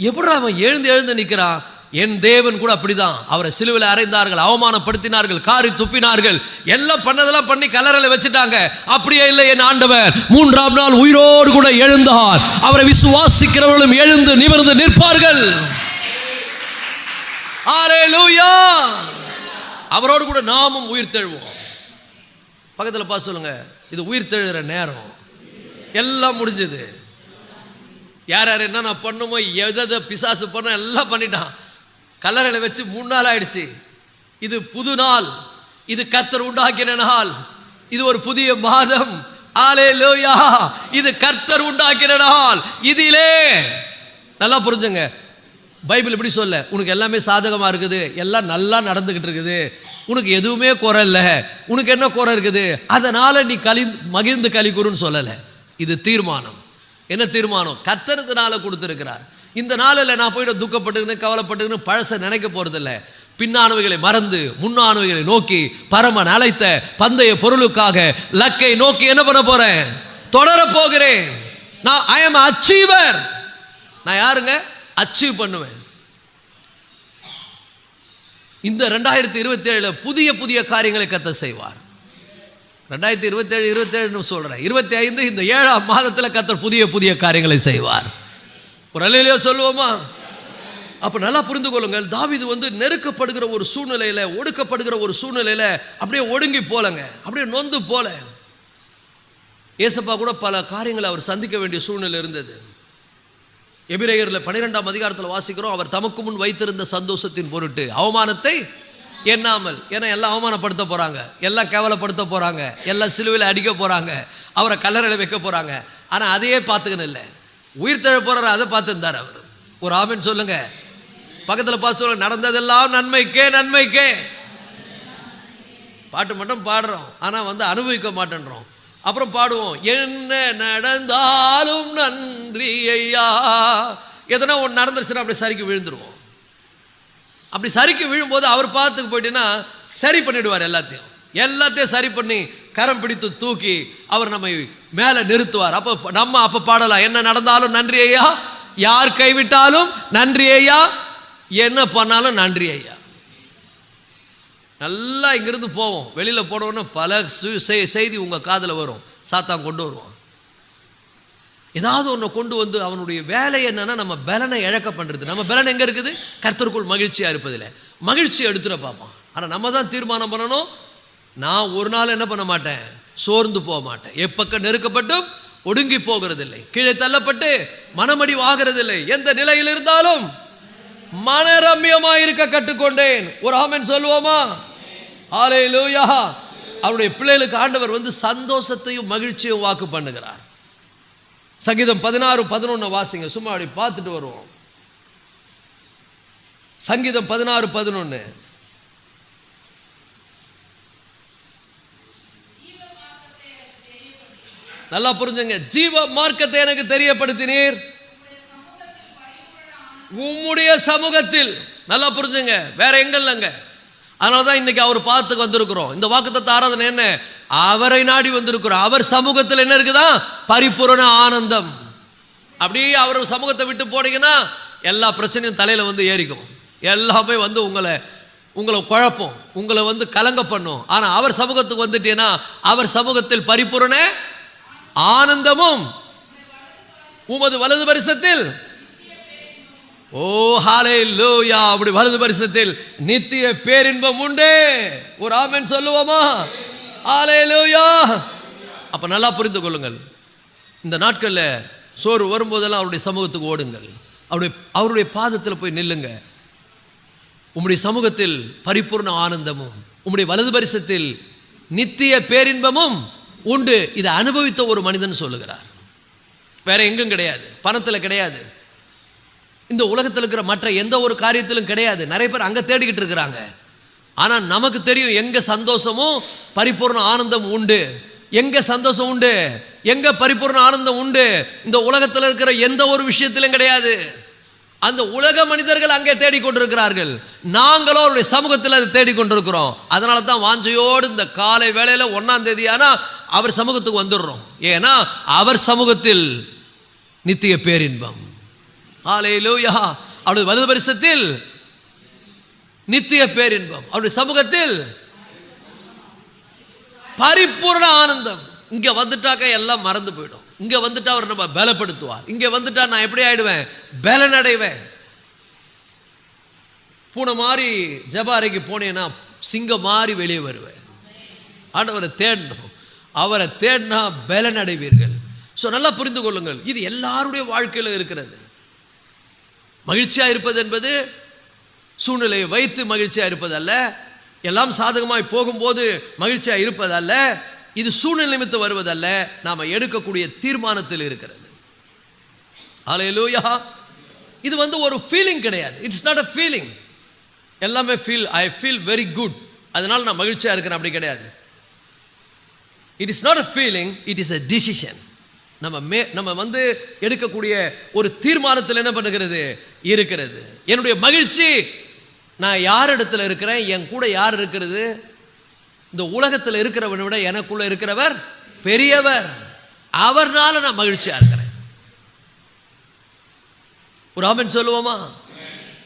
எப்படா அவன் எழுந்து நிற்கிறான். என் தேவன் கூட அப்படிதான். அவரை சிலுவையில் அறைந்தார்கள், அவமானப்படுத்தினார்கள், காரி துப்பினார்கள், எல்லாம் பண்ணதெல்லாம் பண்ணி கல்லறையில் வச்சுட்டாங்க. அப்படியே இல்லை, என் ஆண்டவர் 3ஆம் நாள் உயிரோடு கூட எழுந்தார். அவரை விசுவாசிக்கிறவர்களும் எழுந்து நிமிர்ந்து நிற்பார்கள். ஹல்லேலூயா. அவரோடு கூட நாமும் உயிர் தெழுவோம். பக்கத்தில் பார்த்து சொல்லுங்க, இது உயிர் தெழுகிற நேரம். எல்லாம் முடிஞ்சது. யார் யார் என்ன பண்ணுமோ, எதை பிசாசு பண்ண எல்லாம் பண்ணிட்டான். கல்லறையில் வச்சு 3 நாள் ஆயிடுச்சு. இது புது நாள், இது கர்த்தர் உண்டாக்கின நாள், இது ஒரு புதிய மாதம். ஹல்லேலூயா. இது கர்த்தர் உண்டாக்கின நாள். இதிலே நல்லா புரிஞ்சுங்க, பைபிள் இப்படி சொல்ல, உனக்கு எல்லாமே சாதகமாக இருக்குது, எல்லாம் நல்லா நடந்துக்கிட்டு இருக்குது, உனக்கு எதுவுமே குறை இல்லை, உனக்கு என்ன குறை இருக்குது, அதனால் நீ மகிழ்ந்து களி கூறுன்னு சொல்லலை. இது தீர்மானம். என்ன தீர்மானம்? கர்த்தர் இந்த நாளை கொடுத்துருக்கிறார். இந்த நாளில் நான் போய்ட்டு துக்கப்பட்டுக்குன்னு கவலைப்பட்டுக்குன்னு பழசை நினைக்க போகிறதில்ல. பின்னானவைகளை மறந்து முன்னானவைகளை நோக்கி பரமன் அழைத்த பந்தய பொருளுக்காக லக்கை நோக்கி என்ன பண்ண போகிறேன்? தொடர போகிறேன். நான் ஐ எம் அச்சீவர். நான் யாருங்க? அச்சீவ் பண்ணுவேன். இந்த 2027 புதிய புதிய காரியங்களை கர்த்தர் செய்வார். 2027 சொல்றேன், 25 இந்த 7ஆம் மாதத்தில் கர்த்தர் புதிய புதிய காரியங்களை செய்வார். ஒரு அல்லேலூயா சொல்லுவோமா? அப்ப நல்லா புரிந்து கொள்ளுங்கள், தாவீது நெருக்கப்படுகிற ஒரு சூழ்நிலையில, ஒடுக்கப்படுகிற ஒரு சூழ்நிலையில அப்படியே ஒடுங்கி போலங்க, அப்படியே நொந்து போல. ஏசப்பா கூட பல காரியங்களை அவர் சந்திக்க வேண்டிய சூழ்நிலை இருந்தது. எபிரேயர்ல 12ஆம் அதிகாரத்தில் வாசிக்கிறோம், அவர் தமக்கு முன் வைத்திருந்த சந்தோஷத்தின் பொருட்டு அவமானத்தை எண்ணாமல். ஏன்னா எல்லாம் அவமானப்படுத்த போறாங்க, எல்லாம் கேவலப்படுத்த போறாங்க, எல்லாம் சிலுவையில் அடிக்க போறாங்க, அவரை கல்லறையில் வைக்க போறாங்க. ஆனா அதையே பார்த்துக்கணும் இல்லை, உயிர் தழ போறாரு, அதை பார்த்துருந்தார் அவர். ஒரு ஆமென் சொல்லுங்க. பக்கத்தில் பார்த்து சொல்லுங்க, நடந்ததெல்லாம் நன்மைக்கே நன்மைக்கே. பாட்டு மட்டும் பாடுறோம், ஆனா அனுபவிக்க மாட்டேன்றோம். அப்புறம் பாடுவோம், என்ன நடந்தாலும் நன்றி ஐயா. எதனா ஒன்று நடந்துருச்சுன்னா அப்படி சரிக்கு விழுந்துருவோம். அப்படி சரிக்கு விழும்போது அவர் பார்த்துக்கு போயிட்டீங்கன்னா சரி பண்ணிடுவார். எல்லாத்தையும் சரி பண்ணி கரம் பிடித்து தூக்கி அவர் நம்மை மேலே நிறுத்துவார். அப்போ பாடலாம், என்ன நடந்தாலும் நன்றி ஐயா, யார் கைவிட்டாலும் நன்றி ஐயா, என்ன பண்ணாலும் நன்றி ஐயா. நல்லா இங்கிருந்து போவோம், வெளியில் போனோன்னு பல செய்தி உங்கள் காதில் வரும். சாத்தான் கொண்டு வருவான், ஏதாவது ஒன்று கொண்டு அவனுடைய வேலை என்னன்னா நம்ம பலனை இழக்க பண்ணுறது. நம்ம பலன் எங்கே இருக்குது? கர்த்தருக்குள் மகிழ்ச்சியாக இருப்பதில்லை. மகிழ்ச்சி எடுத்துட பார்ப்பான். ஆனால் நம்ம தான் தீர்மானம் பண்ணணும், நான் ஒரு நாள் என்ன பண்ண மாட்டேன், சோர்ந்து போக மாட்டேன், எப்பக்கம் நெருக்கப்பட்டும் ஒடுங்கி போகிறதில்லை, கீழே தள்ளப்பட்டு மனமடி ஆகிறதில்லை, எந்த நிலையில் இருந்தாலும் மனரம்யமாக இருக்க கற்றுக்கொண்டேன். ஒரு ஆமென் சொல்லுவோமா? ஹல்லேலூயா. அவருடைய பிள்ளைகளுக்கு ஆண்டவர் சந்தோஷத்தையும் மகிழ்ச்சியும் வாக்கு பண்ணுகிறார். சங்கீதம் 16:11 வாசிங்க, சும்மா அப்படி பார்த்துட்டு வருவோம். சங்கீதம் 16:11. நல்லா புரிஞ்சுங்க, ஜீவ மார்க்கத்தை எனக்கு தெரியப்படுத்தினீர் உம்முடைய சமூகத்தில். நல்லா புரிஞ்சுங்க, வேற எங்க இல்லைங்க. அதனாலதான் இன்னைக்கு அவர் பார்த்துக்கு வந்திருக்கிறோம். இந்த வாக்குத்தத்த ஆராதனை என்ன? அவரை நாடி வந்திருக்கிறோம். அவர் சமூகத்தில் என்ன இருக்குதா? பரிபூரண ஆனந்தம். அப்படியே அவர் சமூகத்தை விட்டு போனீங்கன்னா எல்லா பிரச்சனையும் தலையில ஏறிக்கும். எல்லாமே உங்களை குழப்பம், உங்களை கலங்க பண்ணும். ஆனா அவர் சமூகத்துக்கு வந்துட்டீங்கன்னா அவர் சமூகத்தில் பரிபூரண ஆனந்தமும் உமது வலது பரிசத்தில். ஓ ஹல்லேலூயா. அப்படி வலது பரிசத்தில் நித்திய பேரின்பம் உண்டு. ஒரு ஆமென் சொல்லுவோமா? ஹல்லேலூயா. அப்ப நல்லா புரிந்து கொள்ளுங்கள், இந்த நாட்கள்ல சோறு வரும்போதெல்லாம் அவருடைய சமூகத்துக்கு ஓடுங்கள், அவருடைய பாதத்தில் போய் நில்லுங்க. உம்முடைய சமூகத்தில் பரிபூர்ண ஆனந்தமும் உம்முடைய வலது பரிசத்தில் நித்திய பேரின்பமும் உண்டு. இதை அனுபவித்த ஒரு மனிதன் சொல்லுகிறார். வேற எங்கும் கிடையாது, பணத்தில் கிடையாது, இந்த உலகத்தில் இருக்கிற மற்ற எந்த ஒரு காரியத்திலும் கிடையாது. நிறைய பேர் அங்கே தேடிக்கிட்டு இருக்கிறாங்க. ஆனால் நமக்கு தெரியும் எங்கே சந்தோஷமும் பரிபூர்ண ஆனந்தம் உண்டு. எங்கே சந்தோஷம் உண்டு? எங்க பரிபூர்ண ஆனந்தம் உண்டு? இந்த உலகத்தில் இருக்கிற எந்த ஒரு விஷயத்திலும் கிடையாது. அந்த உலக மனிதர்கள் அங்கே தேடிக்கொண்டிருக்கிறார்கள், நாங்களோ அவருடைய சமூகத்தில் அதை தேடிக்கொண்டிருக்கிறோம். அதனால தான் வாஞ்சையோடு இந்த காலை வேளையில 1ஆம் தேதி ஆனா அவர் சமூகத்துக்கு வந்துடுறோம். ஏன்னா அவர் சமூகத்தில் நித்திய பேரின்பம். ஹல்லேலூயா. அவருடைய வலது பரிசத்தில் நித்திய பேரின்பம், அவருடைய சமூகத்தில் பரிபூர்ண ஆனந்தம். இங்க வந்துட்டாக்க எல்லாம் மறந்து போயிடும். இங்க வந்துட்டா அவர் நம்ம பலப்படுத்துவார். இங்க வந்துட்டா நான் எப்படி ஆயிடுவேன்? பலன் அடைவேன். பூனை மாதிரி ஜெப அறைக்கு போனேன்னா சிங்கம் மாதிரி வெளியே வருவேன். ஆண்டவரை தேடணும், அவரை தேடினா பலன் அடைவீர்கள். ஸோ நல்லா புரிந்து கொள்ளுங்கள், இது எல்லாருடைய வாழ்க்கையில் இருக்கிறது. மகிழ்ச்சியாக இருப்பது என்பது சூழ்நிலையை வைத்து மகிழ்ச்சியாக இருப்பதல்ல, எல்லாம் சாதகமாய் போகும்போது மகிழ்ச்சியாக இருப்பதல்ல, இது சூழ்நிலை நிமித்தம் வருவதல்ல, நாம் எடுக்கக்கூடிய தீர்மானத்தில் இருக்கிறது. ஹல்லேலூயா. இது ஒரு ஃபீலிங் கிடையாது. It's not a feeling. எல்லாமே ஐ ஃபீல் வெரி குட், அதனால் நான் மகிழ்ச்சியாக இருக்கிறேன், அப்படி கிடையாது. It is not a feeling, it is a decision. நம்ம எடுக்கக்கூடிய ஒரு தீர்மானத்தில் என்ன பண்ணுகிறது இருக்கிறது. என்னுடைய மகிழ்ச்சி நான் யார் இடத்துல இருக்கிறேன், என் கூட யார் இருக்கிறது? இந்த உலகத்தில் இருக்கிறவனை விட எனக்குள்ள இருக்கிறவர் பெரியவர். அவர்னால நான் மகிழ்ச்சியா இருக்கிறேன். ஒரு ஆமென் சொல்லுவோமா?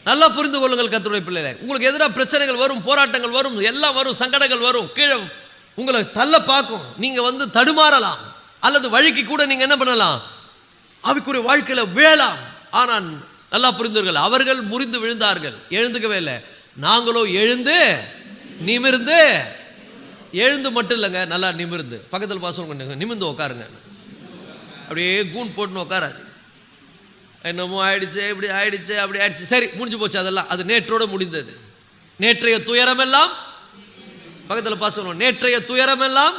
நல்லா புரிந்து கொள்ளுங்கள் கர்த்தருடைய பிள்ளைகளே. உங்களுக்கு எதிராக பிரச்சனைகள் வரும், போராட்டங்கள் வரும், எல்லாம் வரும், சங்கடங்கள் வரும், கீழே உங்களை தள்ள பார்க்கும், நீங்க தடுமாறலாம், அல்லது வழிக்கு கூட நீங்க என்ன பண்ணலாம், ஆவிக்குரிய வாழ்க்கையில விழலாம். ஆனால் நல்லா புரிந்தவர்கள், அவர்கள் முறிந்து விழுந்தார்கள், எழுந்துக்கவே இல்லை. நாங்களோ எழுந்து நிமிர்ந்து, எழுந்து மட்டும் இல்லைங்க, நல்லா நிமிர்ந்து. பக்கத்தில் பாசம் பண்ணுங்க, நிமிர்ந்து உட்காருங்க. அப்படியே கூன் போட்டுன்னு உட்காராது. என்னமோ ஆயிடுச்சு, இப்படி ஆயிடுச்சு, அப்படி ஆயிடுச்சு, சரி முடிஞ்சு போச்சு, அதெல்லாம் அது நேற்றோடு முடிந்தது. நேற்றைய துயரம் எல்லாம், பக்கத்தில் பாசம், நேற்றைய துயரம் எல்லாம்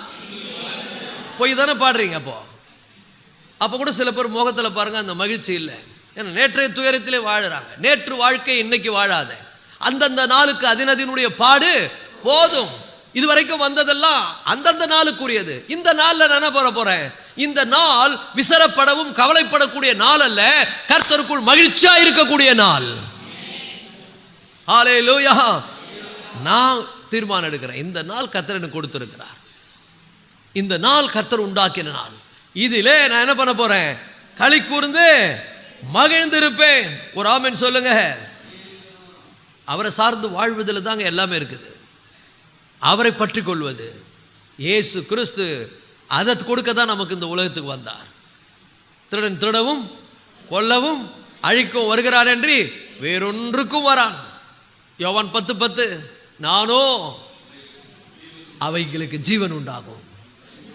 போய் தானே பாடுறீங்க. அப்போ கூட சில பேர் முகத்தில் பாருங்க அந்த மகிழ்ச்சி இல்லை. ஏன்னா நேற்றைய துயரத்திலே வாழுறாங்க. நேற்று வாழ்க்கை இன்னைக்கு வாழாத, அந்தந்த நாளுக்கு அதினதினுடைய பாடு போதும். இதுவரைக்கும் வந்ததெல்லாம் அந்தந்த நாளுக்குரியது. இந்த நாள்ல நான் என்ன போறேன்? இந்த நாள் விசரப்படவும் கவலைப்படக்கூடிய நாள் அல்ல, கர்த்தருக்குள் மகிழ்ச்சியா இருக்கக்கூடிய நாள். ஹல்லேலூயா. நான் தீர்மானம் எடுக்கிறேன், இந்த நாள் கர்த்தர் எனக்கு கொடுத்திருக்கிறார், இந்த நாள் கர்த்தர் உண்டாக்கின நாள், இதிலே நான் என்ன பண்ண போறேன்? களி கூர்ந்து மகிழ்ந்திருப்பேன். ஒரு ஆமென் சொல்லுங்க. அவரை சார்ந்து வாழ்வதில் தாங்க எல்லாமே இருக்குது. அவரை பற்றி கொள்வது, இயேசு கிறிஸ்து அதை கொடுக்க தான் நமக்கு இந்த உலகத்துக்கு வந்தார். திருடன் திருடவும் கொல்லவும் அழிக்கவும் வருகிறான் என்று வேறொன்றுக்கும் வரான். யோவான் 10:10, நானோ அவைகளுக்கு ஜீவன் உண்டாகும்,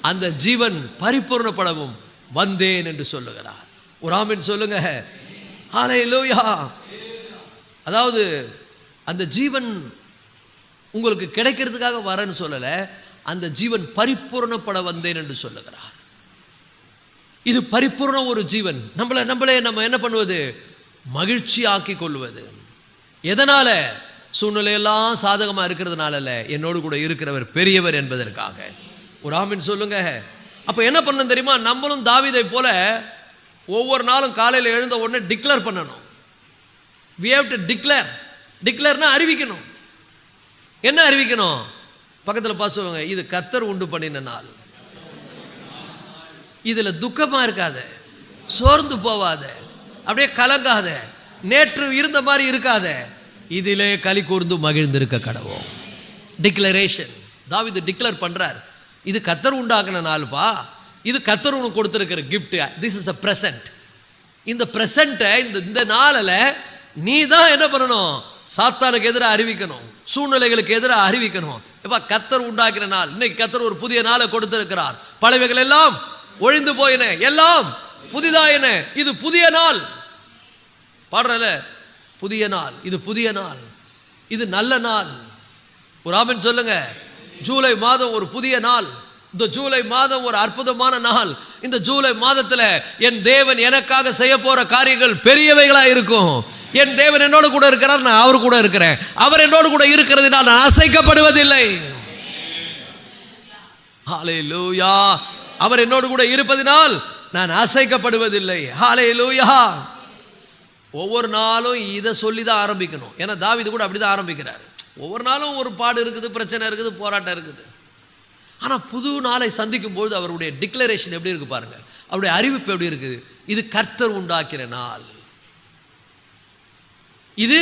அந்த ஜீவன் பரிபூர்ணப்படவும் வந்தேன் என்று சொல்லுகிறார். ஒரு ஆமென் சொல்லுங்க. ஹல்லேலூயா. அதாவது அந்த ஜீவன் உங்களுக்கு கிடைக்கிறதுக்காக வரன்னு சொல்லலை, அந்த ஜீவன் பரிபூர்ணப்பட வந்தேன் என்று சொல்லுகிறார். இது பரிபூர்ண ஒரு ஜீவன். நம்மளே நம்ம என்ன பண்ணுவது? மகிழ்ச்சி ஆக்கி கொள்வது. எதனால? சூழ்நிலையெல்லாம் சாதகமாக இருக்கிறதுனால அல்ல, என்னோடு கூட இருக்கிறவர் பெரியவர் என்பதற்காக. ஒரு ஆமென் சொல்லுங்க. அப்போ என்ன பண்ணணும் தெரியுமா? நம்மளும் தாவீதை போல ஒவ்வொரு நாளும் காலையில் எழுந்த உடனே டிக்ளேர் பண்ணணும். we have to டிக்ளேர்னா அறிவிக்கணும். என்ன அறிவிக்கணும்? பக்கத்தில் பார்த்து சொல்லுங்க, இது கர்த்தர் உண்டு பண்ணின நாள். இதுல துக்கமா இருக்காத, சோர்ந்து போவாத, அப்படியே கலங்காத, நேற்று இருந்த மாதிரி இருக்காத, இதிலே களி கூர்ந்து மகிழ்ந்திருக்க கடவோம். டிக்ளரேஷன். தாவீது டிக்ளேர் பண்றார், இது கர்த்தர் உண்டாக்குன நாள்பா, இது கர்த்தர் உனக்கு கொடுத்திருக்கிற gift. This is the present. இந்த பிரசன்ட்டை இந்த நாளில் நீ தான் என்ன பண்ணணும்? சாத்தானுக்கு எதிராக அறிவிக்கணும், சூழ்நிலைகளுக்கு எதிராக அறிவிக்கணும். எப்பா, கர்த்தர் உண்டாக்கின நாள். இன்னைக்கு கர்த்தர் ஒரு புதிய நாளை கொடுத்திருக்கிறார். பழையவைகள் எல்லாம் ஒழிந்து போயின, எல்லாம் புதிதாயின. இது புதிய நாள். பாடுறல, புதிய நாள், இது புதிய நாள், இது நல்ல நாள். ஒரு ஆமென் சொல்லுங்க. ஜூலை மாதம் ஒரு புதிய நாள். இந்த ஜூலை மாதம் ஒரு அற்புதமான நாள். இந்த ஜூலை மாதத்துல என் தேவன் எனக்காக செய்ய போற காரியங்கள் பெரியவைகளா இருக்கும். என் தேவன் என்னோடு கூட இருக்கிறார், நான் அவர் கூட இருக்கிறேன். அவர் என்னோடு கூட இருக்கிறதுனால் நான் அசைக்கப்படுவதில்லை. ஹல்லேலூயா. அவர் என்னோடு கூட இருப்பதினால் நான் அசைக்கப்படுவதில்லை. ஹல்லேலூயா. ஒவ்வொரு நாளும் இதை சொல்லி தான் ஆரம்பிக்கணும். ஏன்னா தாவீது கூட அப்படி தான் ஆரம்பிக்கிறார். ஒவ்வொரு நாளும் ஒரு பாடு இருக்குது, பிரச்சனை இருக்குது, போராட்டம் இருக்குது. ஆனால் புது நாளை சந்திக்கும் பொழுது அவருடைய டிக்ளரேஷன் எப்படி இருக்கு பாருங்க, அவருடைய அறிவிப்பு எப்படி இருக்குது. இது கர்த்தர் உண்டாக்கிற நாள், இது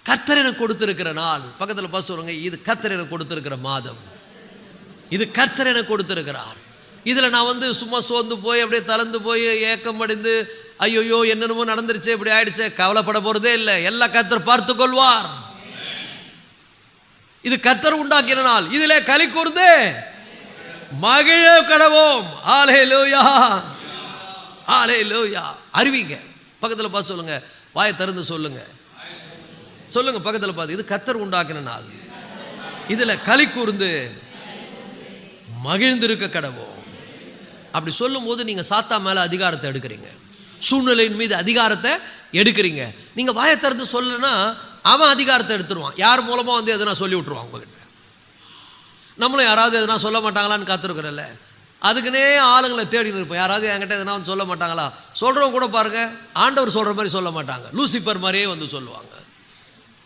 கர்த்தர் எனக்கு கொடுத்திருக்கிற நாள். பக்கத்தில் பார்த்து சொல்லுங்க, இது கர்த்தர் எனக்கு கொடுத்திருக்கிற மாதம், இது கர்த்தர் எனக்கு கொடுத்திருக்கிறார். இதில் நான் சும்மா சோர்ந்து போய் அப்படியே தளர்ந்து போய் ஏக்கம் அடைந்து ஐயோயோ என்னென்னமோ நடந்துருச்சு இப்படி ஆயிடுச்சு கவலைப்பட போறதே இல்லை. எல்லாம் கர்த்தர் பார்த்து கொள்வார். இது கர்த்தர் உண்டாக்கின நாள், இதிலே களி கூர்ந்து மகிழ கடவோம். ஹல்லேலூயா, ஹல்லேலூயா. அறிவிங்க. பக்கத்தில் பார்த்து சொல்லுங்க, வாயை திறந்து சொல்லுங்க, சொல்லுங்க பக்கத்தில் பார்த்து, இது கர்த்தர் உண்டாக்கின நாள், இதுல களி கூர்ந்து மகிழ்ந்திருக்க கடவோம். அப்படி சொல்லும் போது நீங்க சாத்தா மேல அதிகாரத்தை எடுக்கிறீங்க, சூழ்நிலையின் மீது அதிகாரத்தை எடுக்கிறீங்க. நீங்க வாயை திறந்து சொல்லனா அவன் அதிகாரத்தை எடுத்துருவான். யார் மூலமா எதனா சொல்லி விட்டுருவான் உங்ககிட்ட. நம்மளும் யாராவது எதனா சொல்ல மாட்டாங்களான்னு காத்திருக்கிறல்ல, அதுக்குன்னே ஆளுங்களை தேடின்னு இருப்போம். யாராவது என்கிட்ட எதனா சொல்ல மாட்டாங்களா? சொல்றவங்க கூட பாருங்க, ஆண்டவர் சொல்ற மாதிரி சொல்ல மாட்டாங்க, லூசிபர் மாதிரியே சொல்லுவாங்க.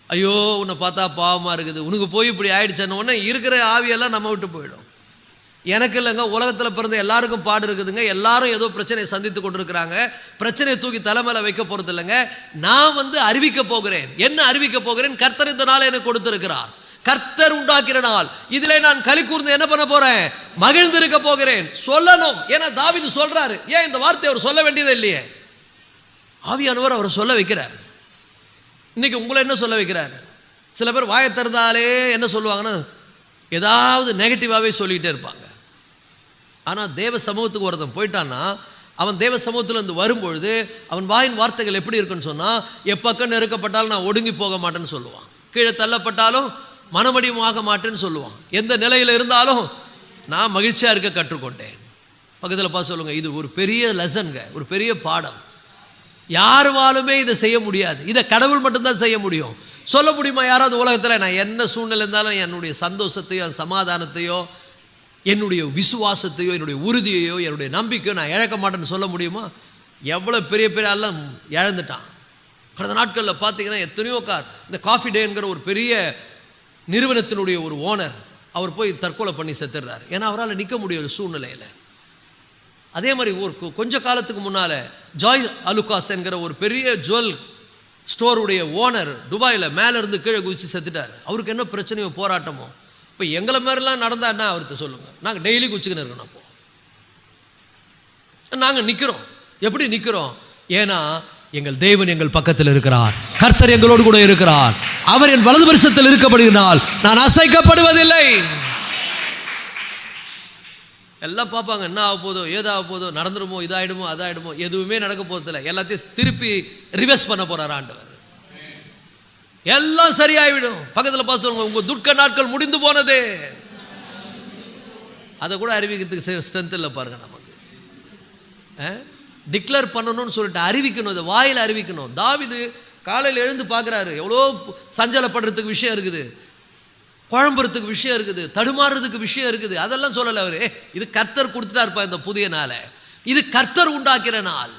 ஐயோ உன்னை பார்த்தா பாவமா இருக்குது, உனக்கு போய் இப்படி ஆயிடுச்சேன்னு உடனே இருக்கிற ஆவியெல்லாம் நம்ம விட்டு போயிடும். எனக்கு இல்லைங்க, உலகத்தில் பிறந்த எல்லாருக்கும் பாடு இருக்குதுங்க, எல்லாரும் ஏதோ பிரச்சனையை சந்தித்து கொண்டிருக்கிறாங்க. பிரச்சனையை தூக்கி தலைமையில வைக்க போறது இல்லைங்க. நான் அறிவிக்க போகிறேன். என்ன அறிவிக்க போகிறேன்? கர்த்தர் இந்த நாளை எனக்கு கொடுத்திருக்கிறார், கர்த்தர் உண்டாக்கிற நாள், இதிலே நான் களி கூர்ந்து என்ன பண்ண போறேன்? மகிழ்ந்திருக்க போகிறேன். சொல்லணும். ஏன்னா தாவீது சொல்றாரு. ஏன் இந்த வார்த்தை அவர் சொல்ல வேண்டியது இல்லையே? ஆவியானவர் அவர் சொல்ல வைக்கிறார். இன்னைக்கு உங்களை என்ன சொல்ல வைக்கிறார்? சில பேர் வாயை திறந்தாலே என்ன சொல்லுவாங்கன்னா ஏதாவது நெகட்டிவாகவே சொல்லிக்கிட்டே இருப்பாங்க. ஆனால் தேவ சமூகத்துக்கு ஒருத்தன் போயிட்டான்னா, அவன் தேவ சமூகத்திலிருந்து வரும்பொழுது அவன் வாயின் வார்த்தைகள் எப்படி இருக்குன்னு சொன்னால், எப்பக்கம் நெருக்கப்பட்டாலும் நான் ஒடுங்கி போக மாட்டேன்னு சொல்லுவான், கீழே தள்ளப்பட்டாலும் மனமடியுமாக மாட்டேன்னு சொல்லுவான், எந்த நிலையில் இருந்தாலும் நான் மகிழ்ச்சியாக இருக்க கற்றுக்கொண்டேன். பக்கத்தில் பார்த்து சொல்லுங்கள், இது ஒரு பெரிய லெசனுங்க, ஒரு பெரிய பாடம். யாருவாலுமே இதை செய்ய முடியாது, இதை கடவுள் மட்டும்தான் செய்ய முடியும். சொல்ல முடியுமா யாராவது உலகத்தில்? நான் என்ன சூழ்நிலை இருந்தாலும் என்னுடைய சந்தோஷத்தையோ சமாதானத்தையோ என்னுடைய விசுவாசத்தையோ என்னுடைய உறுதியையோ என்னுடைய நம்பிக்கையோ நான் இழக்க மாட்டேன்னு சொல்ல முடியுமா? எவ்வளோ பெரிய பெரிய எல்லாம் இழந்துட்டான். கடந்த நாட்களில் பார்த்தீங்கன்னா எத்தனையோ இந்த காஃபி டேங்கிற ஒரு பெரிய நிறுவனத்தினுடைய ஒரு ஓனர் அவர் போய் தற்கொலை பண்ணி செத்துடுறாரு. ஏன்னா அவரால் நிற்க முடியாது சூழ்நிலையில். அதே மாதிரி ஒரு கொஞ்ச காலத்துக்கு முன்னால் ஜாய் அலுகாஸ் என்கிற ஒரு பெரிய ஜுவல் ஸ்டோருடைய ஓனர் துபாயில் மேலேருந்து கீழே குதிச்சு செத்துட்டார். அவருக்கு என்ன பிரச்சனையோ போராட்டமோ? இப்போ எங்களை மாதிரிலாம் நடந்தா என்ன அவர்கிட்ட சொல்லுங்கள். நாங்கள் டெய்லி குச்சிக்கின்னு இருக்கணும். அப்போ நாங்கள் நிற்கிறோம். எப்படி நிற்கிறோம்? ஏன்னா எங்கள் தேவன் எங்கள் பக்கத்தில் இருக்கிறார், கர்த்தர் எங்களோடு கூட இருக்கிறார், அவர் என் வலது பரிசத்தில் இருக்கப்படுகிறால் நான் அசைக்கப்படுவதில்லை. எல்லாம் பார்ப்பாங்க, என்ன ஆக போதோ ஏதாக போதோ, நடந்துருமோ இதாயிடுமோ அதாயிடுமோ, எதுவுமே நடக்க போதில்லை. எல்லாத்தையும் திருப்பி ரிவர்ஸ் பண்ண போறார் ஆண்டவர். எல்லாம் சரியாயிடும். பக்கத்தில் பார்த்து சொல்லுங்க, உங்க துக்க நாட்கள் முடிந்து போனது. அதை கூட அறிவிக்கிறதுக்கு ஸ்ட்ரென்த் இல்லை பாருங்க. நமக்கு டிக்ளேர் பண்ணணும்னு சொல்லிட்டு அறிவிக்கணும், இதை வாயில் அறிவிக்கணும். தாவீது காலையில் எழுந்து பார்க்குறாரு, எவ்வளோ சஞ்சலப்படுறதுக்கு விஷயம் இருக்குது, குழம்புறதுக்கு விஷயம் இருக்குது, தடுமாறுறதுக்கு விஷயம் இருக்குது. அதெல்லாம் சொல்லலை அவரு. இது கர்த்தர் கொடுத்துட்டாருப்பா இந்த புதிய நாளை, இது கர்த்தர் உண்டாக்கிற நாள்.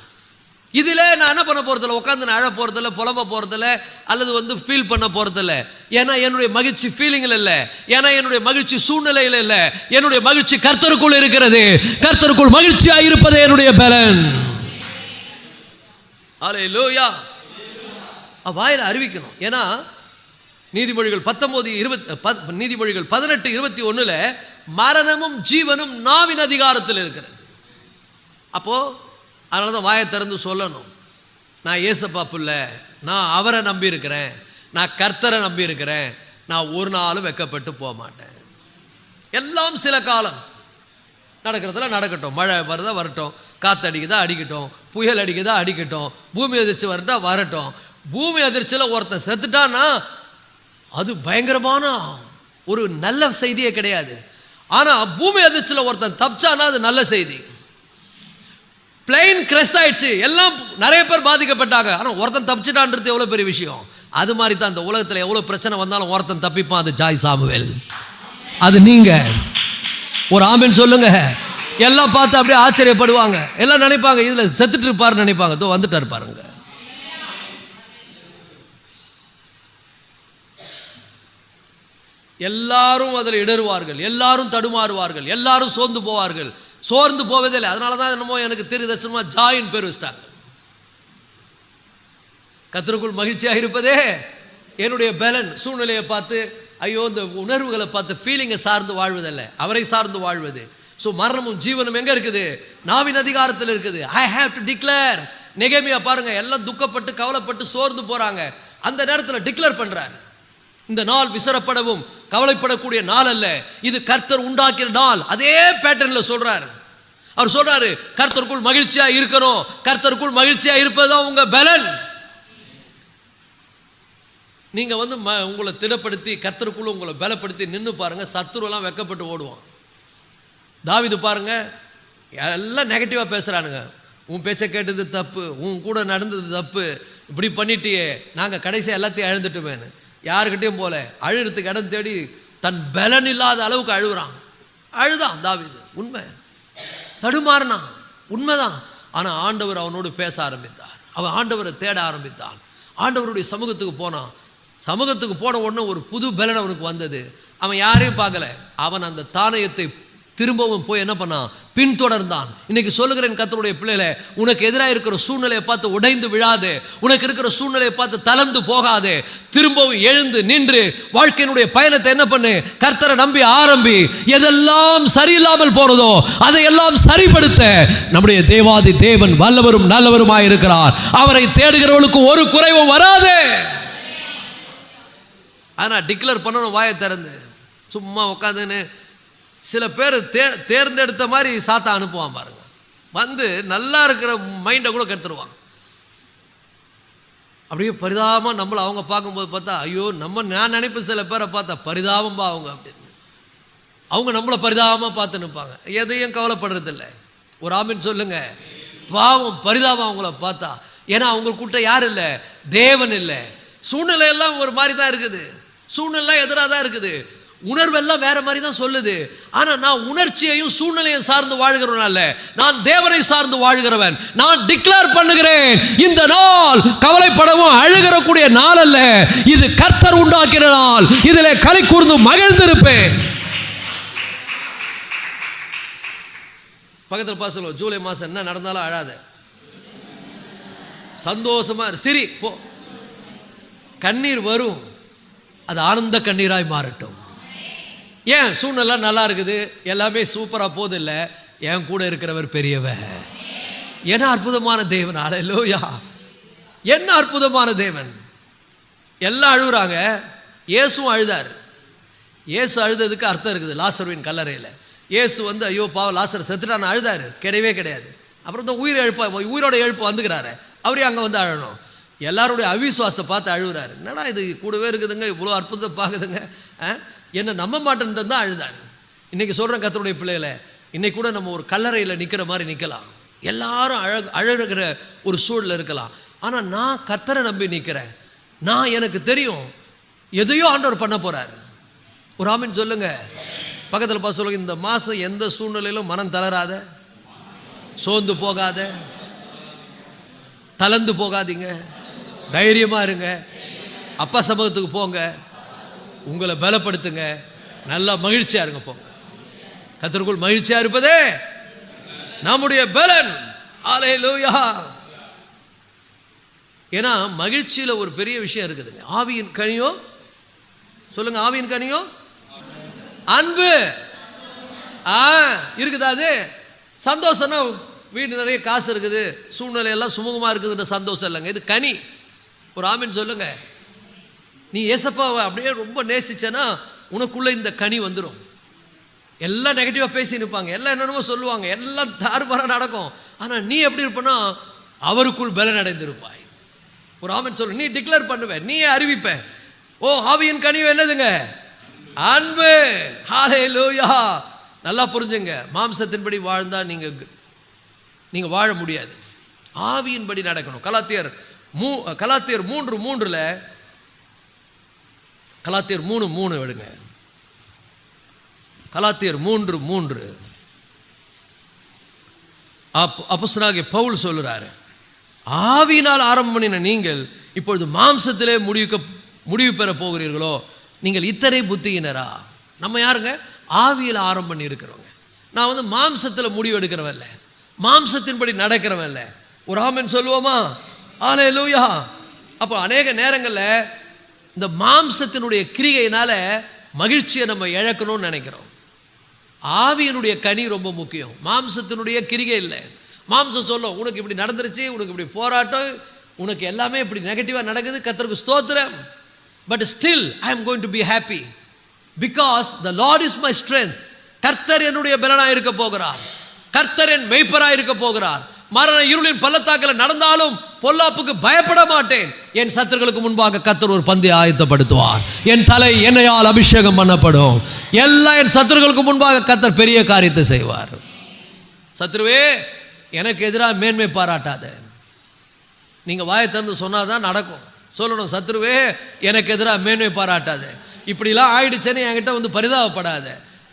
இதில் நான் என்ன பண்ண போகிறதில்ல, உட்காந்து நான் அழ போகிறதில்ல, புலம்ப போகிறதில்ல, அல்லது ஃபீல் பண்ண போகிறதில்ல. ஏன்னா என்னுடைய மகிழ்ச்சி ஃபீலிங்கில் இல்லை, ஏன்னா என்னுடைய மகிழ்ச்சி சூழ்நிலையில் இல்லை, என்னுடைய மகிழ்ச்சி கர்த்தருக்குள் இருக்கிறது. கர்த்தருக்குள் மகிழ்ச்சியாக இருப்பதே என்னுடைய பலன். அல்லேலூயா. வாயில அறிவிக்கணும். ஏன்னா நீதிமொழிகள் 18:21 மரணமும் ஜீவனும் நாவின் அதிகாரத்தில் இருக்கிறது. அப்போ அதனால தான் வாயை திறந்து சொல்லணும், நான் ஏசப்பா பிள்ளை, நான் அவரை நம்பி இருக்கிறேன், நான் கர்த்தரை நம்பி இருக்கிறேன், நான் ஒரு நாளும் வெட்கப்பட்டு போக மாட்டேன். எல்லாம் சில காலம் நடக்கிறதுல நடக்கட்டும், மழை வருதா வரட்டும், காற்று அடிக்குதா அடிக்கட்டும், புயல் அடிக்குதா அடிக்கட்டும், பூமி அதிர்ச்சி வரட்டா வரட்டும். பூமி அதிர்ச்சியில் ஒருத்தன் செத்துட்டான்னா அது பயங்கரமான ஒரு நல்ல செய்தியே கிடையாது. ஆனால் பூமி அதிர்ச்சியில் ஒருத்தன் தப்பிச்சானா அது நல்ல செய்தி. பிளைன் கிரஷ் ஆயிடுச்சு, எல்லாம் நிறைய பேர் பாதிக்கப்பட்டாங்க, ஆனால் ஒருத்தன் தப்பிச்சிட்டான்றது எவ்வளோ பெரிய விஷயம். அது மாதிரி தான் இந்த உலகத்தில் எவ்வளோ பிரச்சனை வந்தாலும் ஒருத்தன் தப்பிப்பான், அது ஜாய் சாமுவேல், அது நீங்க. ஒரு ஆமென் சொல்லுங்க. எல்லாம் பார்த்து அப்படியே ஆச்சரியப்படுவாங்க. எல்லாம் நினைப்பாங்க இதுல செத்துட்டு இருப்பாரு நினைப்பாங்க. தோ வந்துட்டாரு பாருங்க. எல்லாரும் அதில் இடறுவார்கள், எல்லாரும் தடுமாறுவார்கள், எல்லாரும் சோர்ந்து போவார்கள். சோர்ந்து போவதே இல்லை. அதனால தான் என்னமோ எனக்கு தீர்க்கதரிசனமா ஜாயின் பேர் வச்சிட்டாங்க. கர்த்தருக்குள் மகிழ்ச்சியாக இருப்பதே என்னுடைய பலன். சூழ்நிலையை பார்த்து ஐயோ இந்த உணர்வுகளை பார்த்து ஃபீலிங்கை சார்ந்து வாழ்வதில்லை, அவரை சார்ந்து வாழ்வது. ஸோ மரணமும் ஜீவனும் எங்கே இருக்குது? நாவின் அதிகாரத்தில் இருக்குது. I have to declare. நெகேமியா பாருங்க, எல்லாம் துக்கப்பட்டு கவலைப்பட்டு சோர்ந்து போறாங்க. அந்த நேரத்தில் டிக்ளேர் பண்றாரு, இந்த நாள் விசரப்படவும் கவலைப்படக்கூடிய நாள் அல்ல, இது கர்த்தர் உண்டாக்கிற நாள். அதே பேட்டர்ன்ல சொல்றாரு. அவர் சொல்றாரு கர்த்தருக்குள் மகிழ்ச்சியா இருக்கணும். கர்த்தருக்குள் மகிழ்ச்சியா இருப்பதுதான் உங்க பலன். நீங்க உங்களை திடப்படுத்தி கர்த்தருக்குள்ள உங்களை பலப்படுத்தி நின்று பாருங்க, சத்துருவெல்லாம் வெக்கப்பட்டு ஓடுவான். தாவீது பாருங்க, எல்லாம் நெகட்டிவா பேசுறானுங்க. உன் பேச்சை கேட்டது தப்பு, உன் கூட நடந்தது தப்பு, இப்படி பண்ணிட்டியே, நாங்க கடைசியா எல்லாத்தையும் அழுந்துட்டுமேன்னு யாருக்கிட்டையும் போல அழுறதுக்கு இடம் தேடி தன் பலன் இல்லாத அளவுக்கு அழுதான் தாவீது. உண்மை, தடுமாறினான், உண்மைதான். ஆனா ஆண்டவர் அவனோடு பேச ஆரம்பித்தார். அவன் ஆண்டவரை தேட ஆரம்பித்தான். ஆண்டவருடைய சமூகத்துக்கு போனான். சமூகத்துக்கு போன உடனே ஒரு புது பலன் அவனுக்கு வந்தது. அவன் யாரையும் பார்க்கல. அவன் அந்த தானியத்தை திரும்பவும் போய் என்ன பண்ணான்? பின்தொடர்ந்தான். இன்னைக்கு சொல்லுகிறேன் கர்த்தருடைய பிள்ளைகளே, உனக்கு எதிராக இருக்கிற சூழ்நிலையை பார்த்து உடைந்து விழாது. உனக்கு இருக்கிற சூழ்நிலையை பார்த்து தளர்ந்து போகாது. திரும்பவும் எழுந்து நின்று வாழ்க்கையினுடைய பயணத்தை என்ன பண்ணு? கர்த்தரை நம்பி ஆரம்பி. எதெல்லாம் சரியில்லாமல் போனதோ அதையெல்லாம் சரிப்படுத்த நம்முடைய தேவாதி தேவன் வல்லவரும் நல்லவருமாய் இருக்கிறார். அவரை தேடுகிறவர்களுக்கு ஒரு குறைவும் வராது. ஆனா டிக்ளேர் பண்ணணும் வாயை திறந்து. சும்மா உட்காந்துன்னு சில பேர் தேர்ந்தெடுத்த மாதிரி சாத்தா அனுப்புவான் பாருங்க. நல்லா இருக்கிற மைண்டை கூட கெடுத்துருவான். அப்படியே பரிதாபமாக நம்மளை அவங்க பார்க்கும்போது பார்த்தா ஐயோ நான் நினைப்பேன் சில பேரை பார்த்தா பரிதாபம்பா அவங்க அப்படின்னு. அவங்க நம்மளை பரிதாபமாக பார்த்து நிற்பாங்க, எதையும் கவலைப்படுறதில்லை. ஒரு ஆமீன் சொல்லுங்க. பாவம் பரிதாபம் அவங்கள பார்த்தா. ஏன்னா அவங்களுக்கிட்ட யார் இல்லை? தேவன் இல்லை. சூழ்நிலையெல்லாம் ஒரு மாதிரி தான் இருக்குது, சூழ்நிலை எதிராக தான் இருக்குது, உணர்வெல்லாம் வேற மாதிரி தான் சொல்லுது. ஆனா நான் உணர்ச்சியையும் சூழ்நிலையும் சார்ந்து வாழ்கிறவன் அல்ல, நான் தேவனை சார்ந்து வாழ்கிறவன். நான் டிக்ளேர் பண்ணுகிறேன், இந்த நாள் கவலைப்படவும் அழுகிறக்கூடிய நாள் அல்ல, இது கர்த்தர் உண்டாக்கிற நாள். இதிலே களி கூர்ந்து மகிழ்ந்திருப்பேன். பக்கத்தில் பார்த்து ஜூலை மாசம் என்ன நடந்தாலும் அழாத, சந்தோஷமா சிரி போ. கண்ணீர் வரும், அது ஆனந்த கண்ணீராய் மாறட்டும். ஏன்? சூழ்நிலை நல்லா இருக்குது, எல்லாமே சூப்பரா போது இல்லை, என் கூட இருக்கிறவர் பெரியவர். என்ன அற்புதமான தேவன்! அல்லேலூயா! என்ன அற்புதமான தேவன்! எல்லாம் அழுகுறாங்க, இயேசுவும் அழுதார். இயேசு அழுததுக்கு அர்த்தம் இருக்குது. லாசருவின் கல்லறையில் இயேசு ஐயோ பாவம் லாசர் செத்துட்டான்னு அழுதாரு? கிடையவே கிடையாது. அப்புறம் தான் உயிரோட எழுப்பு வந்துக்கிறாரு, அவரே அங்கே அழணும். எல்லாருடைய அவிசுவாசத்தை பார்த்து அழுகுறாரு. என்னடா இது கூடவே இருக்குதுங்க, இவ்வளோ அற்புதத்தை பார்க்குதுங்க, என்ன நம்ப மாட்டேன்னு தான் அழுதாரு. இன்னைக்கு சொல்கிறேன் கர்த்தருடைய பிள்ளைகளை, இன்னைக்கு கூட நம்ம ஒரு கல்லறையில் நிற்கிற மாதிரி நிற்கலாம், எல்லாரும் அழுகிற ஒரு சூழலில் இருக்கலாம். ஆனால் நான் கர்த்தரை நம்பி நிற்கிறேன். நான் எனக்கு தெரியும் எதையோ ஆண்டவர் பண்ண போகிறார். ஒரு ஆமீன் சொல்லுங்க. பக்கத்தில் பார்த்து சொல்லுங்க, இந்த மாதம் எந்த சூழ்நிலையிலும் மனம் தளராத, சோர்ந்து போகாத, தளர்ந்து போகாதீங்க, தைரியமா இருங்க. அப்பா சமூகத்துக்கு போங்க, உங்களை பலப்படுத்துங்க, நல்லா மகிழ்ச்சியா இருங்க. போங்க, கர்த்தருக்குள் மகிழ்ச்சியா இருப்பதே நம்முடைய பலன். அல்லேலூயா! ஏன்னா மகிழ்ச்சியில ஒரு பெரிய விஷயம் இருக்குதுங்க. ஆவியின் கனியோ சொல்லுங்க, ஆவியின் கனியோ அன்பு இருக்குதா? அது சந்தோஷம்னா வீடு நிறைய காசு இருக்குது, சூழ்நிலை எல்லாம் சுமூகமா இருக்குதுன்ற சந்தோஷம் இல்லைங்க, இது கனி. ஒரு ஆமீன் சொல்லுங்க. நீ ஏசப்பாவை அப்படியே ரொம்ப நேசிச்சேன்னா உனக்குள்ள இந்த கனி வந்துடும். எல்லாம் நெகட்டிவா பேசி நிற்பாங்க, எல்லாம் என்னென்னமோ சொல்லுவாங்க, எல்லாம் தாறுமாறா நடக்கும். ஆனா நீ எப்படி இருப்பனா அவருக்குள் பலன் அடைந்திருப்பாய். ஒரு ஆமீன் சொல்லு. நீ டிக்ளேர் பண்ணுவ, நீ அறிவிப்ப. ஓ, ஆவியின் கனி என்னதுங்க? அன்பு. ஹல்லேலூயா! நல்லா புரிஞ்சுங்க. மாம்சத்தின்படி வாழ்ந்தா நீங்க வாழ முடியாது, ஆவியின்படி நடக்கணும். கலாத்தியர் 3:3 கலாத்தியர் 3:3 விடுங்க. கலாத்தியர் 3:3 அப்போஸ்தலனாகிய பவுல் சொல்லுறாரு, ஆவியினால் ஆரம்பம் பண்ணின நீங்கள் இப்பொழுது மாம்சத்திலே முடிவு பெற போகிறீர்களோ, நீங்கள் இத்தனை புத்தியினரா? நம்ம யாருங்க? ஆவியில் ஆரம்பம் பண்ணி இருக்கிறவங்க. நான் வந்து மாம்சத்தில் முடிவு எடுக்கிறவன் இல்லை, மாம்சத்தின்படி நடக்கிறவன் இல்லை. ஒரு ஆமென் சொல்லுவோமா? அல்லேலூயா. அப்போ அநேக நேரங்களில் இந்த மாம்சத்தினுடைய கிரிகையினால மகிழ்ச்சியை நம்ம இழக்கணும்னு நினைக்கிறோம். ஆவியினுடைய கனி ரொம்ப முக்கியம், மாம்சத்தினுடைய கிரிகை இல்லை. மாம்சம் சொல்லும், உனக்கு இப்படி நடந்துருச்சு, உனக்கு இப்படி போராட்டம், உனக்கு எல்லாமே இப்படி நெகட்டிவாக நடக்குது, கர்த்தருக்கு ஸ்தோத்திரம். But still I am going to be happy because the Lord is my strength. கர்த்தர் என்னுடைய பலனாக இருக்க போகிறார், கர்த்தர் என் மெய்ப்பராக இருக்க போகிறார். மரண இருளின் பள்ளத்தாக்கில் நடந்தாலும் பொல்லாப்புக்கு பயப்பட மாட்டேன். என் சத்துருக்களுக்கு முன்பாக கர்த்தர் ஒரு பந்தை ஆயத்தப்படுத்துவார், என் தலை எண்ணெயால் அபிஷேகம் பண்ணப்படும், எல்லாம் என் சத்துருக்களுக்கு முன்பாக கர்த்தர் பெரிய காரியத்தை செய்வார். சத்துருவே எனக்கு எதிராக மேன்மை பாராட்டாத. நீங்கள் வாயை திறந்து சொன்னாதான் நடக்கும். சொல்லணும், சத்துருவே எனக்கு எதிராக மேன்மை பாராட்டாத, இப்படிலாம் ஆயிடுச்சேன்னு என்கிட்ட வந்து பரிதாபப்படாத.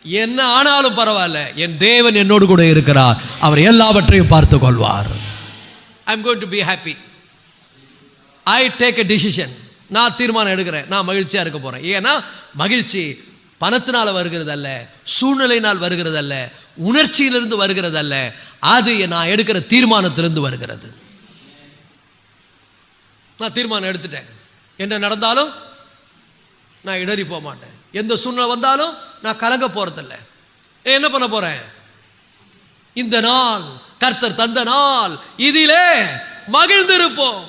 என்ன ஆனாலும் பரவாயில்ல, என் தேவன் என்னோடு கூட இருக்கிறார், அவர் எல்லாவற்றையும் பார்த்து கொள்வார். I am going to be happy. I take a decision. நான் தீர்மானம் எடுக்கிறேன், நான் மகிழ்ச்சியாக இருக்க போகிறேன். ஏன்னா மகிழ்ச்சி பணத்தினால் வருகிறது அல்ல, சூழ்நிலையினால் வருகிறது அல்ல, உணர்ச்சியிலிருந்து வருகிறது அல்ல, அது நான் எடுக்கிற தீர்மானத்திலிருந்து வருகிறது. நான் தீர்மானம் எடுத்துட்டேன், என்ன நடந்தாலும் நான் இடறி போக மாட்டேன், எந்த சூழ்நிலை வந்தாலும் நான் கலங்க போறதில்ல. என்ன பண்ண போறேன்? இந்த நாள் கர்த்தர் தந்த நாள், இதிலே மகிழ்ந்திருப்போம்.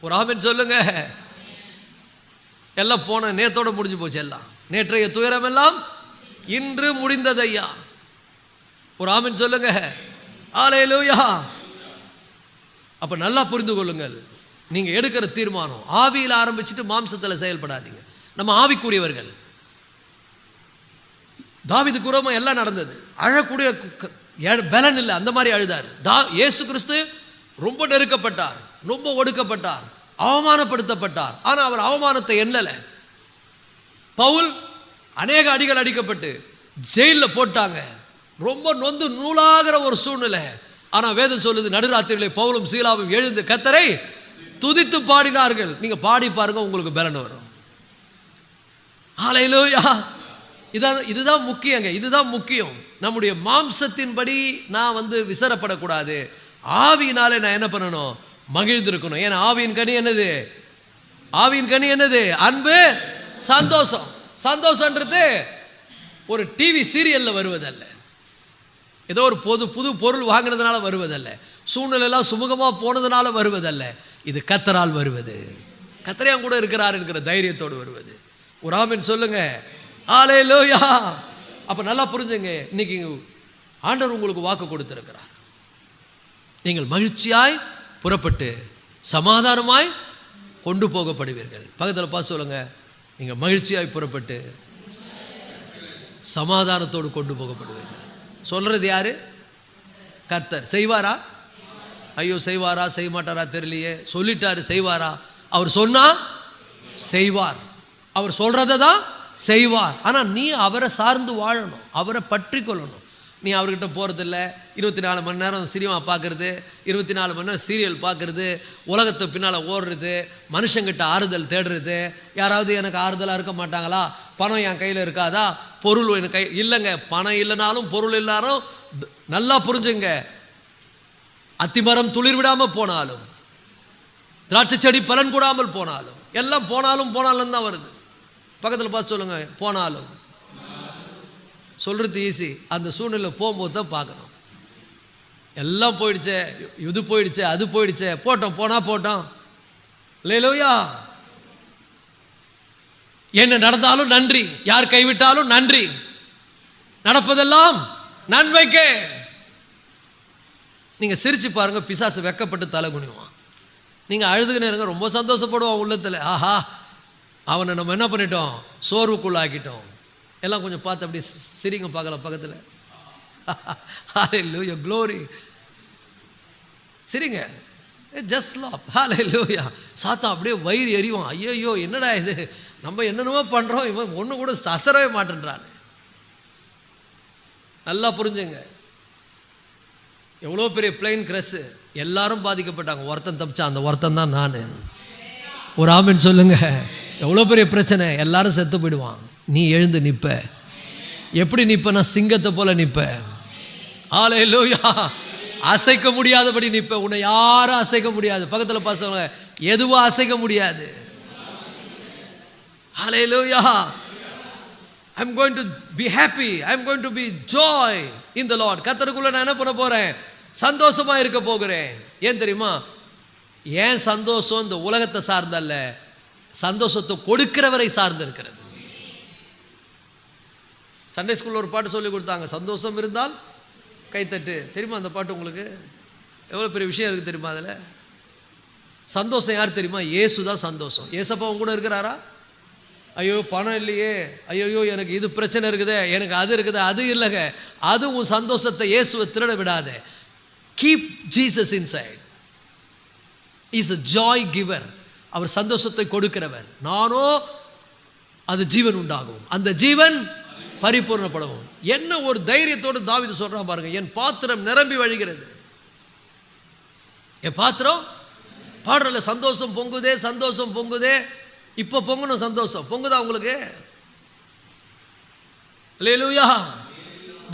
ஒரு ஆமென் சொல்லுங்க. எல்லாம் போன நேத்தோட முடிஞ்சு போச்சு, எல்லாம் நேற்றைய துயரம் எல்லாம் இன்று முடிந்ததையா. ஒரு ஆமென் சொல்லுங்க. அல்லேலூயா. அப்ப நல்லா புரிந்து கொள்ளுங்கள், நீங்க எடுக்கிற தீர்மானம் ஆவியில் ஆரம்பிச்சுட்டு மாம்சத்தில் செயல்படாதீங்க. நம்ம ஆவிக்குரியவர்கள். தாவீதுக்கு விரோதமா எல்லாம் நடந்தது, அழக்கூடிய பலன் இல்லை, அந்த மாதிரி அழுதார். இயேசு கிறிஸ்து ரொம்ப நெருக்கப்பட்டார், ரொம்ப ஒடுக்கப்பட்டார், அவமானப்படுத்தப்பட்டார். ஆனால் அவர் அவமானத்தை எண்ணல. பவுல் அநேக அடிகள் அடிக்கப்பட்டு ஜெயிலில் போட்டாங்க, ரொம்ப நொந்து நூலாகிற ஒரு சூழ்நிலை. ஆனால் வேதம் சொல்லுது, நடுராத்திரியிலே பவுலும் சீலாவும் எழுந்து கர்த்தரை துதித்து பாடினார்கள். நீங்க பாடி பாருங்க, உங்களுக்கு பலன் வரும். ஹல்லேலூயா. இதுதான் முக்கியங்க, இதுதான் முக்கியம். நம்முடைய மாம்சத்தின்படி நான் வந்து விசரப்படக்கூடாது, ஆவியினாலே நான் என்ன பண்ணணும்? மகிழ்ந்திருக்கணும். ஏன்னா ஆவியின் கனி என்னது? ஆவியின் கனி என்னது? அன்பு, சந்தோஷம். சந்தோஷன்றது ஒரு டிவி சீரியல்ல வருவதல்ல, ஏதோ ஒரு புது பொருள் வாங்கினதுனால வருவதல்ல, சூழ்நிலையெல்லாம் சுமூகமாக போனதுனால வருவதல்ல. இது கர்த்தரால் வருவது, கர்த்தர் கூட இருக்கிறார் என்கிற தைரியத்தோடு வருவது. ஒரு ஆமென் சொல்லுங்க. அல்லேலூயா. அப்ப நல்லா புரிஞ்சுங்க, இன்னைக்கு ஆண்டவர் உங்களுக்கு வாக்கு கொடுத்திருக்கிறார். நீங்கள் மகிழ்ச்சியாய் புறப்பட்டு சமாதானமாய் கொண்டு போகப்படுவீர்கள். பக்கத்தில் பார்த்து சொல்லுங்க, நீங்க மகிழ்ச்சியாய் புறப்பட்டு சமாதானத்தோடு கொண்டு போகப்படுவீர்கள். சொல்றது யாரு? கர்த்தர். செய்வாரா? ஐயோ செய்வாரா செய்ய மாட்டாரா தெரியலையே. சொல்லிட்டாரு, செய்வாரா? அவர் சொன்னா செய்வார், அவர் சொல்றதை தான் செய்வார். ஆனால் நீ அவரை சார்ந்து வாழணும், அவரை பற்றி கொள்ளணும். நீ அவர்கிட்ட போகிறதில்ல, 24 மணி நேரம் சினிமா பார்க்குறது, 24 மணி நேரம் சீரியல் பார்க்குறது, உலகத்தை பின்னால் ஓடுறது, மனுஷங்கிட்ட ஆறுதல் தேடுறது. யாராவது எனக்கு ஆறுதலாக இருக்க மாட்டாங்களா? பணம் என் கையில் இருக்காதா? பொருள் என் கை இல்லைங்க. பணம் இல்லைனாலும் பொருள் இல்லாலும் நல்லா புரிஞ்சுங்க, அத்திமரம் துளிர் விடாமல் போனாலும், திராட்சை செடி பலன் கூடாமல் போனாலும், எல்லாம் போனாலும் தான் வருது. பக்கத்தில் பார்த்து சொல்லுங்க, போனாலும். சொல்கிறது ஈஸி, அந்த சூழ்நிலை போகும்போது தான் பார்க்கணும். எல்லாம் போயிடுச்சே, இது போயிடுச்சே, அது போயிடுச்சே, போட்டோம், போனால் போட்டோம். அல்லேலூயா. என்ன நடந்தாலும் நன்றி, யார் கைவிட்டாலும் நன்றி, நடப்பதெல்லாம் நன்மைக்கே. நீங்கள் சிரிச்சு பாருங்க, பிசாசு வெக்கப்பட்டு தலை குனிவான். நீங்கள் அழுதுகினே இருங்க, ரொம்ப சந்தோஷப்படுவான் உள்ளத்தில். ஆஹா, அவனை நம்ம என்ன பண்ணிட்டோம்? சோர்வுக்குள்ளாக்கிட்டோம். எல்லாம் கொஞ்சம் பார்த்து அப்படி சிரிங்க பார்க்கலாம் பக்கத்தில். ஹல்லேலூயா, க்ளோரி. சிரிங்க, ஜஸ்ட் லாப். ஹல்லேலூயா. சாத்தா அப்படியே வயிறு எறிவான். ஐயோ என்னடா இது, நம்ம என்னென்னமோ பண்ணுறோம், இவன் ஒன்று கூட அசரவே மாட்டேன்றான். நல்லா புரிஞ்சுங்க, எவ்வளோ பெரிய பிளைன் கிரஷ், எல்லாரும் பாதிக்கப்பட்டாங்க, ஒருத்தன் தப்பிச்சான், அந்த ஒருத்தன் தான் நான். ஒரு ஆமென் சொல்லுங்க. எவ்வளோ பெரிய பிரச்சனை, எல்லாரும் செத்து போயிடுவான், நீ எழுந்து நிற்ப. எப்படி நிற்பனா? சிங்கத்தை போல நிற்ப. ஹல்லேலூயா. அசைக்க முடியாதபடி நிற்ப. உன்னை யாரும் அசைக்க முடியாது. பக்கத்தில் பாசவங்க, எதுவும் அசைக்க முடியாது. ஹல்லேலூயா. I'm going to be happy. I'm going to be joy in the Lord. கர்த்தருக்குள்ள நான் என்ன பண்ண போறேன்? சந்தோஷமா இருக்க போகிறேன். ஏன் தெரியுமா? ஏன் சந்தோஷம் இந்த உலகத்தை சார்ந்தல்ல, சந்தோஷத்தை கொடுக்கிறவரை சார்ந்து இருக்கிறது. சண்டே ஸ்கூலில் ஒரு பாட்டு சொல்லி கொடுத்தாங்க, சந்தோஷம் இருந்தால் கைத்தட்டு. தெரியுமா அந்த பாட்டு உங்களுக்கு? எவ்வளோ பெரிய விஷயம் இருக்குது தெரியுமா? அதில் சந்தோஷம் யார் தெரியுமா? இயேசு தான் சந்தோஷம். ஏசப்பா அவங்க கூட இருக்கிறாரா? ஐயோ பணம் இல்லையே, ஐயோ எனக்கு இது பிரச்சனை இருக்குதே, எனக்கு அது இருக்குதே, அது இல்லைங்க. அது உன் சந்தோஷத்தை இயேசுவை திருட விடாத. Keep Jesus inside. Is a joy giver. அவர் சந்தோஷத்தை கொடுக்கிறவர். நானோ அது ஜீவன் உண்டாகும், அந்த ஜீவன் பரிபூர்ணப்படவும். என்ன ஒரு தைரியத்தோடு தாவீது சொல்றான் பாருங்க, என் பாத்திரம் நிரம்பி வழிகிறது. என் பாத்திரம் பாடுறல சந்தோஷம் பொங்குதே, சந்தோஷம் பொங்குதே. இப்போ பொங்கணும் சந்தோஷம். பொங்குதா உங்களுக்கு? அல்லேலூயா.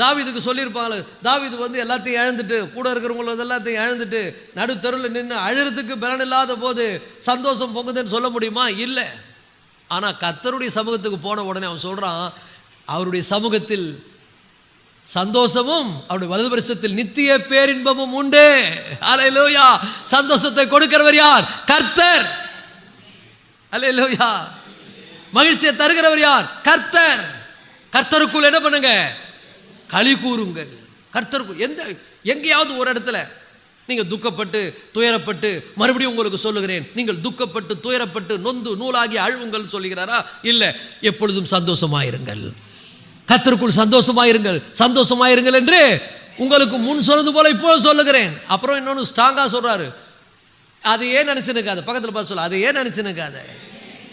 தாவீதுக்கு சொல்லியிருப்பாங்க, தாவீது வந்து எல்லாத்தையும் இழந்துட்டு, கூட இருக்கிறவங்கள எல்லாத்தையும் இழந்துட்டு நடு தெருவில் நின்று அழுறதுக்கு பலன் இல்லாத போது சந்தோஷம் பொங்குதுன்னு சொல்ல முடியுமா? இல்லை. ஆனால் கர்த்தருடைய சமூகத்துக்கு போன உடனே அவன் சொல்கிறான், அவருடைய சமூகத்தில் சந்தோஷமும் அவருடைய வலது பரிசத்தில் நித்திய பேரின்பமும் உண்டு. அல்லேலூயா. சந்தோஷத்தை கொடுக்கிறவர் யார்? கர்த்தர். அல்லேலூயா. மகிழ்ச்சியை தருகிறவர் யார்? கர்த்தர். கர்த்தருக்குள் என்ன பண்ணுங்க? களி கூறுங்கள். கர்த்தருக்கு எங்கேயாவது ஒரு இடத்துல நீங்கள் துக்கப்பட்டு துயரப்பட்டு, மறுபடியும் உங்களுக்கு சொல்லுகிறேன், நீங்கள் துக்கப்பட்டு துயரப்பட்டு நொந்து நூலாகி அழுவுங்கள் சொல்லுகிறாரா? இல்லை. எப்பொழுதும் சந்தோஷமாயிருங்கள், கர்த்தருக்குள் சந்தோஷமாயிருங்கள், சந்தோஷமாயிருங்கள் என்று உங்களுக்கு முன் சொன்னது போல இப்போ சொல்லுகிறேன். அப்புறம் இன்னொன்று ஸ்ட்ராங்காக சொல்றாரு, அது ஏன் நினைச்சுனுக்காத. பக்கத்தில் பார்த்து சொல்ல, அது ஏன் நினைச்சுனுக்காத.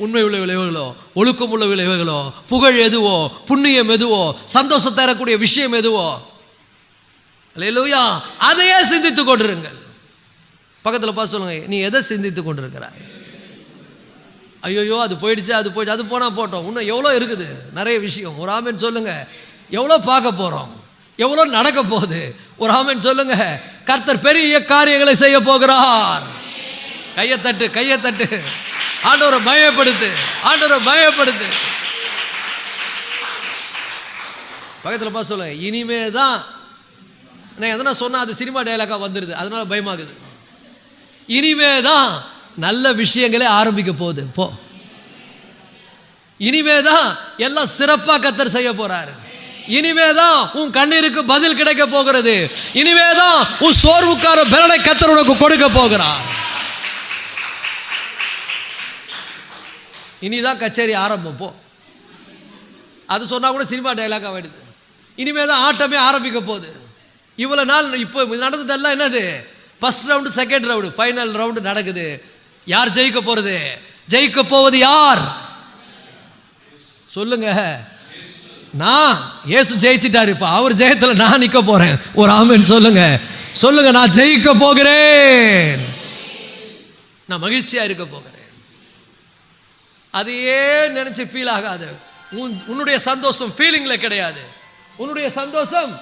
உண்மை உள்ள விளைவுகளோ, ஒழுக்கம் உள்ள விளைவுகளோ, புகழ் எதுவோ, புண்ணியம் எதுவோ, சந்தோஷம் தரக்கூடிய விஷயம் எதுவோ, அல்லேலூயா, அதையே சிந்தித்துக் கொண்டிருங்கள். பக்கத்தில் பார்த்து சொல்லுங்க, நீ எதை சிந்தித்துக் கொண்டிருக்கிறாய்? ஐயோ அது போயிடுச்சு, அது போயிடுச்சு, அது போனால் போட்டோம், இன்னும் எவ்வளோ இருக்குது, நிறைய விஷயம். ஒரு ஆமென் சொல்லுங்க. எவ்வளோ பார்க்க போகிறோம், எவ்வளோ நடக்க போகுது. ஒரு ஆமென் சொல்லுங்க. கர்த்தர் பெரிய காரியங்களை செய்ய போகிறார். கையை தட்டு, கையை தட்டு. ஆண்டவரை பயப்படுத்து, ஆண்டவரை பயப்படுத்து. பக்கத்தில் பார்த்து சொல்லுங்க, இனிமே தான் நான் எதனா சொன்னால் அது சினிமா டைலாக்காக வந்துடுது, அதனால பயமாகுது. இனிமே தான் நல்ல விஷயங்களே ஆரம்பிக்க போகுது. போ, இனிமே தான் எல்லாம் சிறப்பாக கர்த்தர் செய்ய போறாரு. இனிமே தான் உன் கண்ணீருக்கு பதில் கிடைக்க போகிறது. இனிமே தான் உன் சோர்வுக்கார பலனை கர்த்தர் உனக்கு கொடுக்க போகிறார். இனிதான் கச்சேரி ஆரம்பம். போ, அது சொன்னா கூட சினிமா டைலாக் ஆகிடுது. இனிமே தான் ஆட்டமே ஆரம்பிக்க போகுது. இவ்வளோ நாள் இப்போ நடந்ததெல்லாம் என்னது? First round, second round, final round நடக்குது. யார் ஜெயிக்க போறது? ஜெயிக்க போவது யார் சொல்லுங்க? நான். இயேசு ஜெயிச்சிட்டாரு. இப்போ அவர் ஜெயத்தில் நான் நிற்க போறேன். ஒரு ஆமென் சொல்லுங்க. சொல்லுங்க, நான் ஜெயிக்க போகிறேன், நான் மகிழ்ச்சியா இருக்க போகிறேன். அதையே நினைச்சு ஃபீல் ஆகாது. உன்னுடைய சந்தோஷம் ஃபீலிங்ல கிடையாது. உன்னுடைய சந்தோஷம்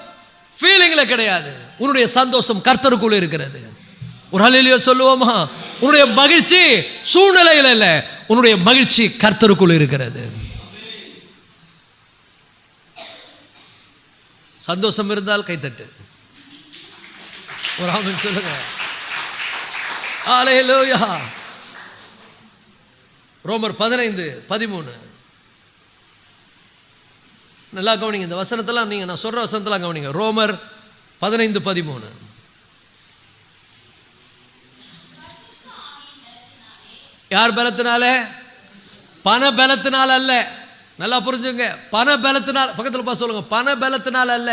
ஃபீலிங்ல கிடையாது. உன்னுடைய சந்தோஷம் கர்த்தருக்குள்ள இருக்கிறது. ஒரு ஹல்லேலூயா சொல்லுவோமா? உன்னுடைய மகிழ்ச்சி சூழ்நிலையில் இல்ல, உன்னுடைய மகிழ்ச்சி கர்த்தருக்குள்ள இருக்கிறது. சந்தோஷம் இருந்தால் கைத்தட்டு. ஒரு ஆமென் சொல்லுங்க. ஹல்லேலூயா. ரோமர் 15:13 நல்லா கவனிங்க. இந்த வசனத்தெல்லாம் நீங்கள் நான் சொல்கிற வசனத்தெல்லாம் கவனிங்க. ரோமர் 15:13. யார் பலத்தினால? பண பலத்தினால அல்ல. நல்லா புரிஞ்சுங்க. பண பலத்தினால். பக்கத்தில் பார்த்து சொல்லுங்க, பண பலத்தினால் அல்ல.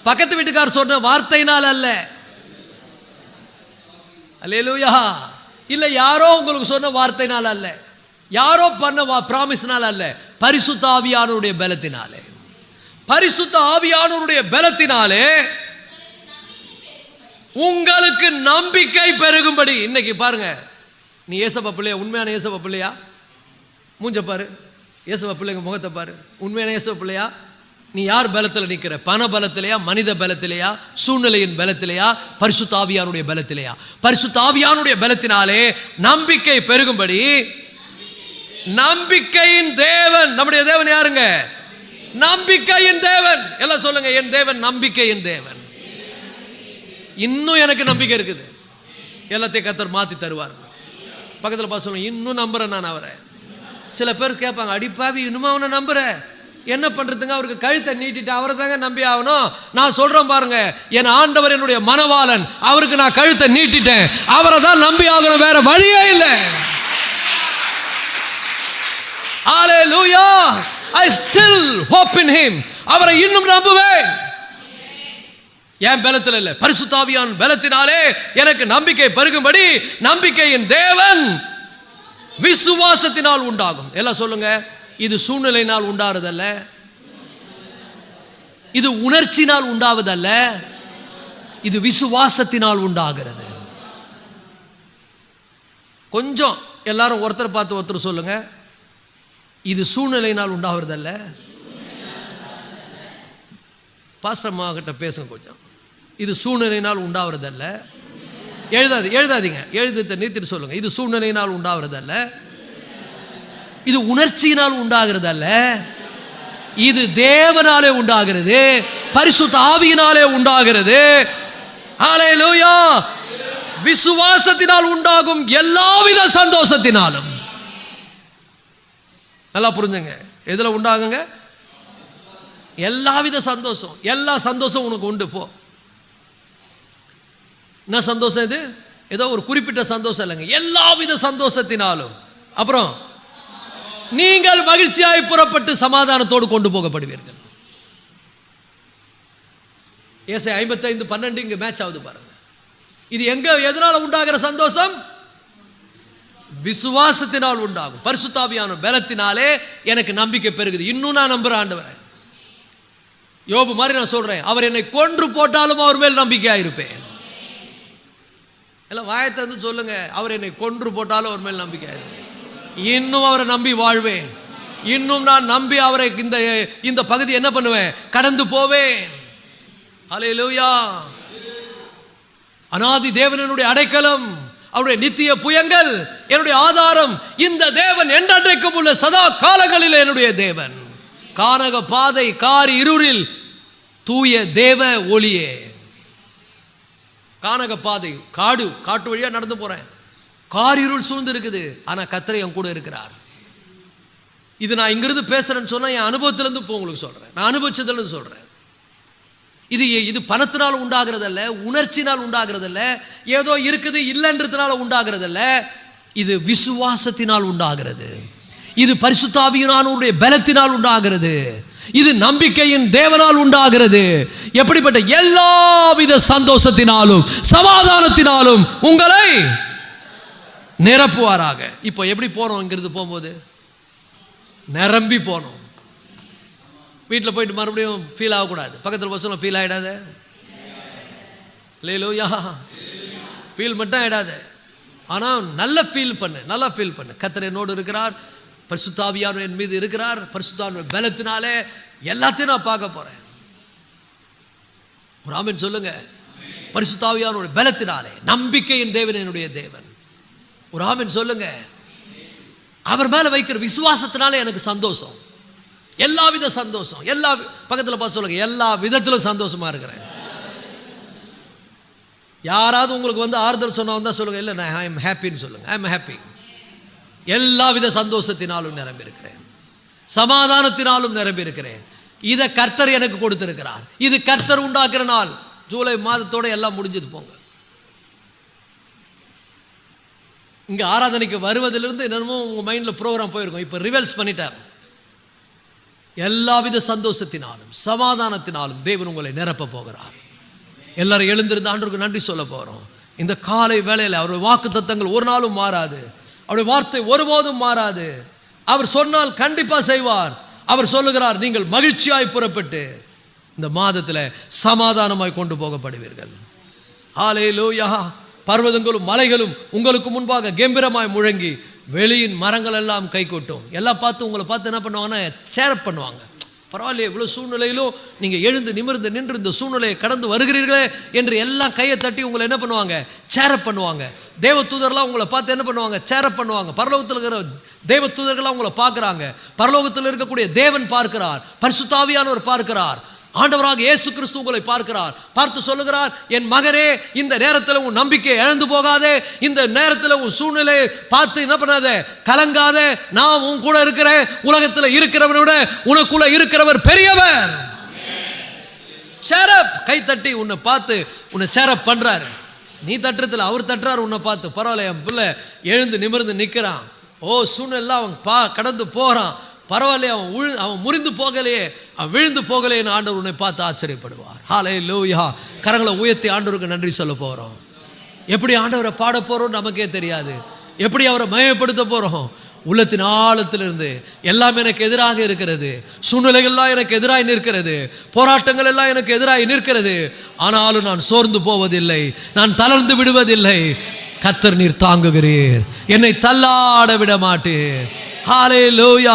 பக்கத்து வீட்டுக்காரர் சொன்ன வார்த்தையினால் அல்ல. அல்லேலூயா. இல்லை யாரோ உங்களுக்கு சொன்ன வார்த்தையினால் அல்ல, யாரோ பண்ண பிராமிஸ்னால் அல்ல, பரிசுத்த ஆவியானவருடைய பலத்தினாலே. பரிசுத்த ஆவியானவருடைய பலத்தினாலே உங்களுக்கு நம்பிக்கை பெருகும்படி. இன்னைக்கு பாருங்க, நீ ஏசப்பா பிள்ளையா? உண்மையான ஏசப்பா பிள்ளையா? மூஞ்ச பாரு, ஏசப்பா பிள்ளைங்க முகத்தை பாரு. உண்மையான ஏசப்பா பிள்ளையா? நீ யார் பலத்தில் நிற்கிற? பண பலத்திலையா, மனித பலத்திலையா, சூழ்நிலையின் பலத்திலையா, பரிசுத்த ஆவியானுடைய பலத்திலையா? பரிசுத்த ஆவியானுடைய பலத்தினாலே நம்பிக்கை பெருகும்படி. நம்பிக்கையின் தேவன், நம்முடைய தேவன் யாருங்க? நம்பிக்கையின் தேவன். எல்லாம் சொல்லுங்க, என் தேவன் நம்பிக்கையின் தேவன். இன்னும் எனக்கு நம்பிக்கை இருக்குது, எல்லாத்தையும் கர்த்தர் மாத்தி தருவார். பக்கத்தில் பார்த்து சொல்லுங்க, இன்னும் நம்புறேன் நான் அவரை. சில பேர் கேட்பாங்க, அடிப்பாவி இன்னுமா அவனை நம்புற? என்ன பண்றதுங்க, அவருக்கு கழுத்தை நீட்டிட்டு அவரை தாங்க நம்பி ஆகணும். நான் சொல்றேன் பாருங்க, என் ஆண்டவர் என்னுடைய மனவாளன், அவருக்கு நான் கழுத்தை நீட்டிட்டேன், அவரை தான் நம்பி ஆகணும், வேற வழியே இல்லை. Hallelujah, I still hope in him. அவரை இன்னும் நம்புவேன். என் பலத்தில் இல்லை, பரிசுத்த ஆவியான் பலத்தினாலே எனக்கு நம்பிக்கை பெருகும்படி. நம்பிக்கையின் தேவன் விசுவாசத்தினால் உண்டாகும். எல்லாம் சொல்லுங்க, இது சூழ்நிலையினால் உண்டாவதல்ல, இது உணர்ச்சினால் உண்டாவதல்ல, இது விசுவாசத்தினால் உண்டாகிறது. கொஞ்சம் எல்லாரும் ஒருத்தர் பார்த்து ஒருத்தர் சொல்லுங்க, இது சூழ்நிலையினால் உண்டாவதல்ல. பாஸ்டர் அம்மா கிட்ட பேசுங்க கொஞ்சம். இது சூழ்நிலையினால் உண்டாவதல்ல. எழுதாதீங்க, எழுதத்தை நிறுத்திட்டு சொல்லுங்க. இது சூழ்நிலையினால் உண்டாவதல்ல, இது உணர்ச்சியினால் உண்டாகிறதல்ல, இது தேவனாலே உண்டாகிறது, பரிசுத்த ஆவியினாலே உண்டாகிறது. ஹல்லேலூயா. விசுவாசத்தினால் உண்டாகும் எல்லாவித சந்தோஷத்தினாலும். நல்லா புரிஞ்சுங்க, எதுல உண்டாகுங்க? எல்லாவித சந்தோஷம். எல்லா சந்தோஷம் உனக்கு உண்டு. போ, என்ன சந்தோஷம் இது? ஏதோ ஒரு குறிப்பிட்ட சந்தோஷம் இல்லைங்க, எல்லாவித சந்தோஷத்தினாலும். அப்புறம் நீங்கள் மகிழ்ச்சியாய் புறப்பட்டு சமாதானத்தோடு கொண்டு போகப்படுவீர்கள். ஏசாயா 55:12 இங்க மேட்ச் ஆகுது பாருங்க. இது எங்க எதனால உண்டாகிற சந்தோஷம்? விசுவாசத்தினால் உண்டாகும். பரிசுத்த ஆவியான பலத்தினாலே எனக்கு நம்பிக்கை பெருகுது. இன்னும் நான் நம்புறேன் ஆண்டவரை. யோபு மாதிரி நான் சொல்றேன், அவர் என்னை கொன்று போட்டாலும் அவர் மேல் நம்பிக்கையா இருப்பேன். எல்லாம் வாயத்தை வந்து சொல்லுங்க, அவர் என்னை கொன்று போட்டாலும் அவர் மேல் நம்பிக்கையா இருப்பேன். இன்னும் அவரை நம்பி வாழ்வேன். இன்னும் நான் நம்பி அவரை இந்த பகுதி என்ன பண்ணுவேன்? கடந்து போவேன். ஹல்லேலூயா. அநாதி தேவன் என்னுடைய அடைக்கலம், அவருடைய நித்திய புயங்கள் என்னுடைய ஆதாரம். இந்த தேவன் என்றென்றைக்கும் உள்ள சதா காலங்களில் என்னுடைய தேவன். கானக பாதை காரி இருளில் தூய தேவ ஒளியே. கானக பாதை, காட்டு வழியா நடந்து போறேன், காரிருள் சூழ்ந்து இருக்குது, ஆனா கர்த்தர் என் கூட இருக்கிறார். இது நான் இங்கிருந்து பேசுறேன்னு சொன்னா என் அனுபவத்திலிருந்து உங்களுக்கு சொல்றேன், நான் அனுபவிச்சதுலேருந்து சொல்றேன். இது பணத்தினால் உண்டாகிறதல்ல, உணர்ச்சினால் உண்டாகிறதல்ல, ஏதோ இருக்குது இல்லைன்றதுனால உண்டாகிறதல்ல, இது விசுவாசத்தினால் உண்டாகிறது. இது பரிசுத்த ஆவியினுடைய பலத்தினால் உண்டாகிறது. இது நம்பிக்கையின் தேவனால் உண்டாகிறது. எப்படிப்பட்ட எல்லாவித சந்தோஷத்தினாலும் சமாதானத்தினாலும் உங்களை நிரப்புவாராக. இப்போ எப்படி போனோம்? இங்கிருந்து போகும்போது நிரம்பி போனோம். வீட்டில் போயிட்டு மறுபடியும் ஃபீல் ஆகக்கூடாது. பக்கத்தில் பசங்க ஃபீல் ஆகிடாத, இல்லையா? ஃபீல் மட்டும் ஆகிடாத, ஆனால் நல்லா ஃபீல் பண்ணு, நல்லா ஃபீல் பண்ணு. கர்த்தர் என்னோடு இருக்கிறார், பரிசுத்த ஆவியானவர் என் மீது இருக்கிறார், பரிசுத்த ஆவியானவர் பலத்தினாலே எல்லாத்தையும் நான் பார்க்க போறேன். ஒரு ஆமென் சொல்லுங்க. பரிசுத்த ஆவியானவர் பலத்தினாலே, நம்பிக்கையின் தேவன் என்னுடைய தேவன். ஒரு ஆமென் சொல்லுங்க. அவர் மேல வைக்கிற விசுவாசத்தினாலே எனக்கு சந்தோஷம், எல்லாவித சந்தோஷம். எல்லா பக்கத்தில் பார்த்து சொல்லுங்க, எல்லா விதத்திலும் சந்தோஷமா இருக்கிறேன். யாராவது உங்களுக்கு வந்து ஆறுதல் சொன்னா வந்தா சொல்லுங்க, இல்லை நான் ஐ எம் ஹாப்பின்னு சொல்லுங்க. I am happy. எல்லாவித சந்தோஷத்தினாலும் நிரம்பி இருக்கிறேன், சமாதானத்தினாலும் நிரம்பி இருக்கிறேன். இதை கர்த்தர் எனக்கு கொடுத்திருக்கிறார். இது கர்த்தர் உண்டாக்குற நாள். ஜூலை மாதத்தோட எல்லாம் முடிஞ்சது. போங்க, இங்க ஆராதனைக்கு வருவதிலிருந்து என்னமோ உங்க மைண்ட்ல ப்ரோக்ராம் போயிருக்கும். இப்ப ரிவர்ஸ் பண்ணிட்டார். எல்லாவித சந்தோஷத்தினாலும் சமாதானத்தினாலும் தேவன் உங்களை நிரப்ப போகிறார். எல்லாரும் எழுந்திருந்து ஆண்டவருக்கு நன்றி சொல்ல போறோம். இந்த காலை வேளையில் அவருடைய வாக்கு தத்தங்கள் ஒரு நாளும் மாறாது, அவருடைய வார்த்தை ஒருபோதும் மாறாது. அவர் சொன்னால் கண்டிப்பா செய்வார். அவர் சொல்லுகிறார், நீங்கள் மகிழ்ச்சியாய் புறப்பட்டு இந்த மாதத்தில் சமாதானமாய் கொண்டு போகப்படுவீர்கள். ஹல்லேலூயா. பர்வதங்களும் மலைகளும் உங்களுக்கு முன்பாக கம்பீரமாய் முழங்கி வெளியின் மரங்கள் எல்லாம் கை கொட்டும். எல்லாம் பார்த்து உங்களை பார்த்து என்ன பண்ணுவாங்கன்னா சேரப் பண்ணுவாங்க. பரவாயில்லையே, இவ்வளோ சூழ்நிலையிலும் நீங்கள் எழுந்து நிமிர்ந்து நின்று இந்த சூழ்நிலையை கடந்து வருகிறீர்களே என்று எல்லாம் கையை தட்டி உங்களை என்ன பண்ணுவாங்க, சேரப் பண்ணுவாங்க. தேவ தூதர்லாம் உங்களை பார்த்து என்ன பண்ணுவாங்க, சேரப் பண்ணுவாங்க. பரலோகத்தில் இருக்கிற தேவ தூதர்கள்லாம் உங்களை பார்க்குறாங்க. பரலோகத்தில் இருக்கக்கூடிய தேவன் பார்க்கிறார், பரிசுத்த ஆவியானவர் பார்க்கிறார், ஆண்டவராக இயேசு கிறிஸ்து உங்களை பார்க்கிறார். பார்த்து சொல்லுகிறார், என் மகனே, இந்த நேரத்தில் உன் நம்பிக்கை இழந்து போகாதே, இந்த நேரத்தில் உன் சூழ்நிலையை பார்த்து என்ன பண்ணாதே, கலங்காதே, நான் உன் கூட இருக்கிறேன். உலகத்தில் இருக்கிறவனை விட உனக்குள்ள இருக்கிறவர் பெரியவர். சேரப் கை தட்டி உன்னை பார்த்து உன்னை சேரப் பண்றாரு. நீ தட்டுறதுல அவர் தட்டுறாரு உன்னை பார்த்து. பரவாயில்ல, என் பிள்ளை எழுந்து நிமிர்ந்து நிற்கிறான். ஓ, சூழ்நிலை அவன் கடந்து போகிறான். பரவாயில்லையே, அவன் முறிந்து போகலையே, அவன் விழுந்து போகலையேன்னு ஆண்டவர் உன்னை பார்த்து ஆச்சரியப்படுவார். ஹல்லேலூயா. கரங்களை உயர்த்தி ஆண்டவருக்கு நன்றி சொல்ல போகிறோம். எப்படி ஆண்டவரை பாட போகிறோம் நமக்கே தெரியாது. எப்படி அவரை மயப்படுத்த போகிறோம். உள்ளத்தின் ஆழத்திலிருந்து எல்லாம் எனக்கு எதிராக இருக்கிறது, சூழ்நிலைகள்லாம் எனக்கு எதிராக நிற்கிறது, போராட்டங்கள் எல்லாம் எனக்கு எதிராக நிற்கிறது. ஆனாலும் நான் சோர்ந்து போவதில்லை, நான் தளர்ந்து விடுவதில்லை. கர்த்தர் நீர் தாங்குகிறீர், என்னை தள்ளாட விட மாட்டீர். ஹல்லேலூயா.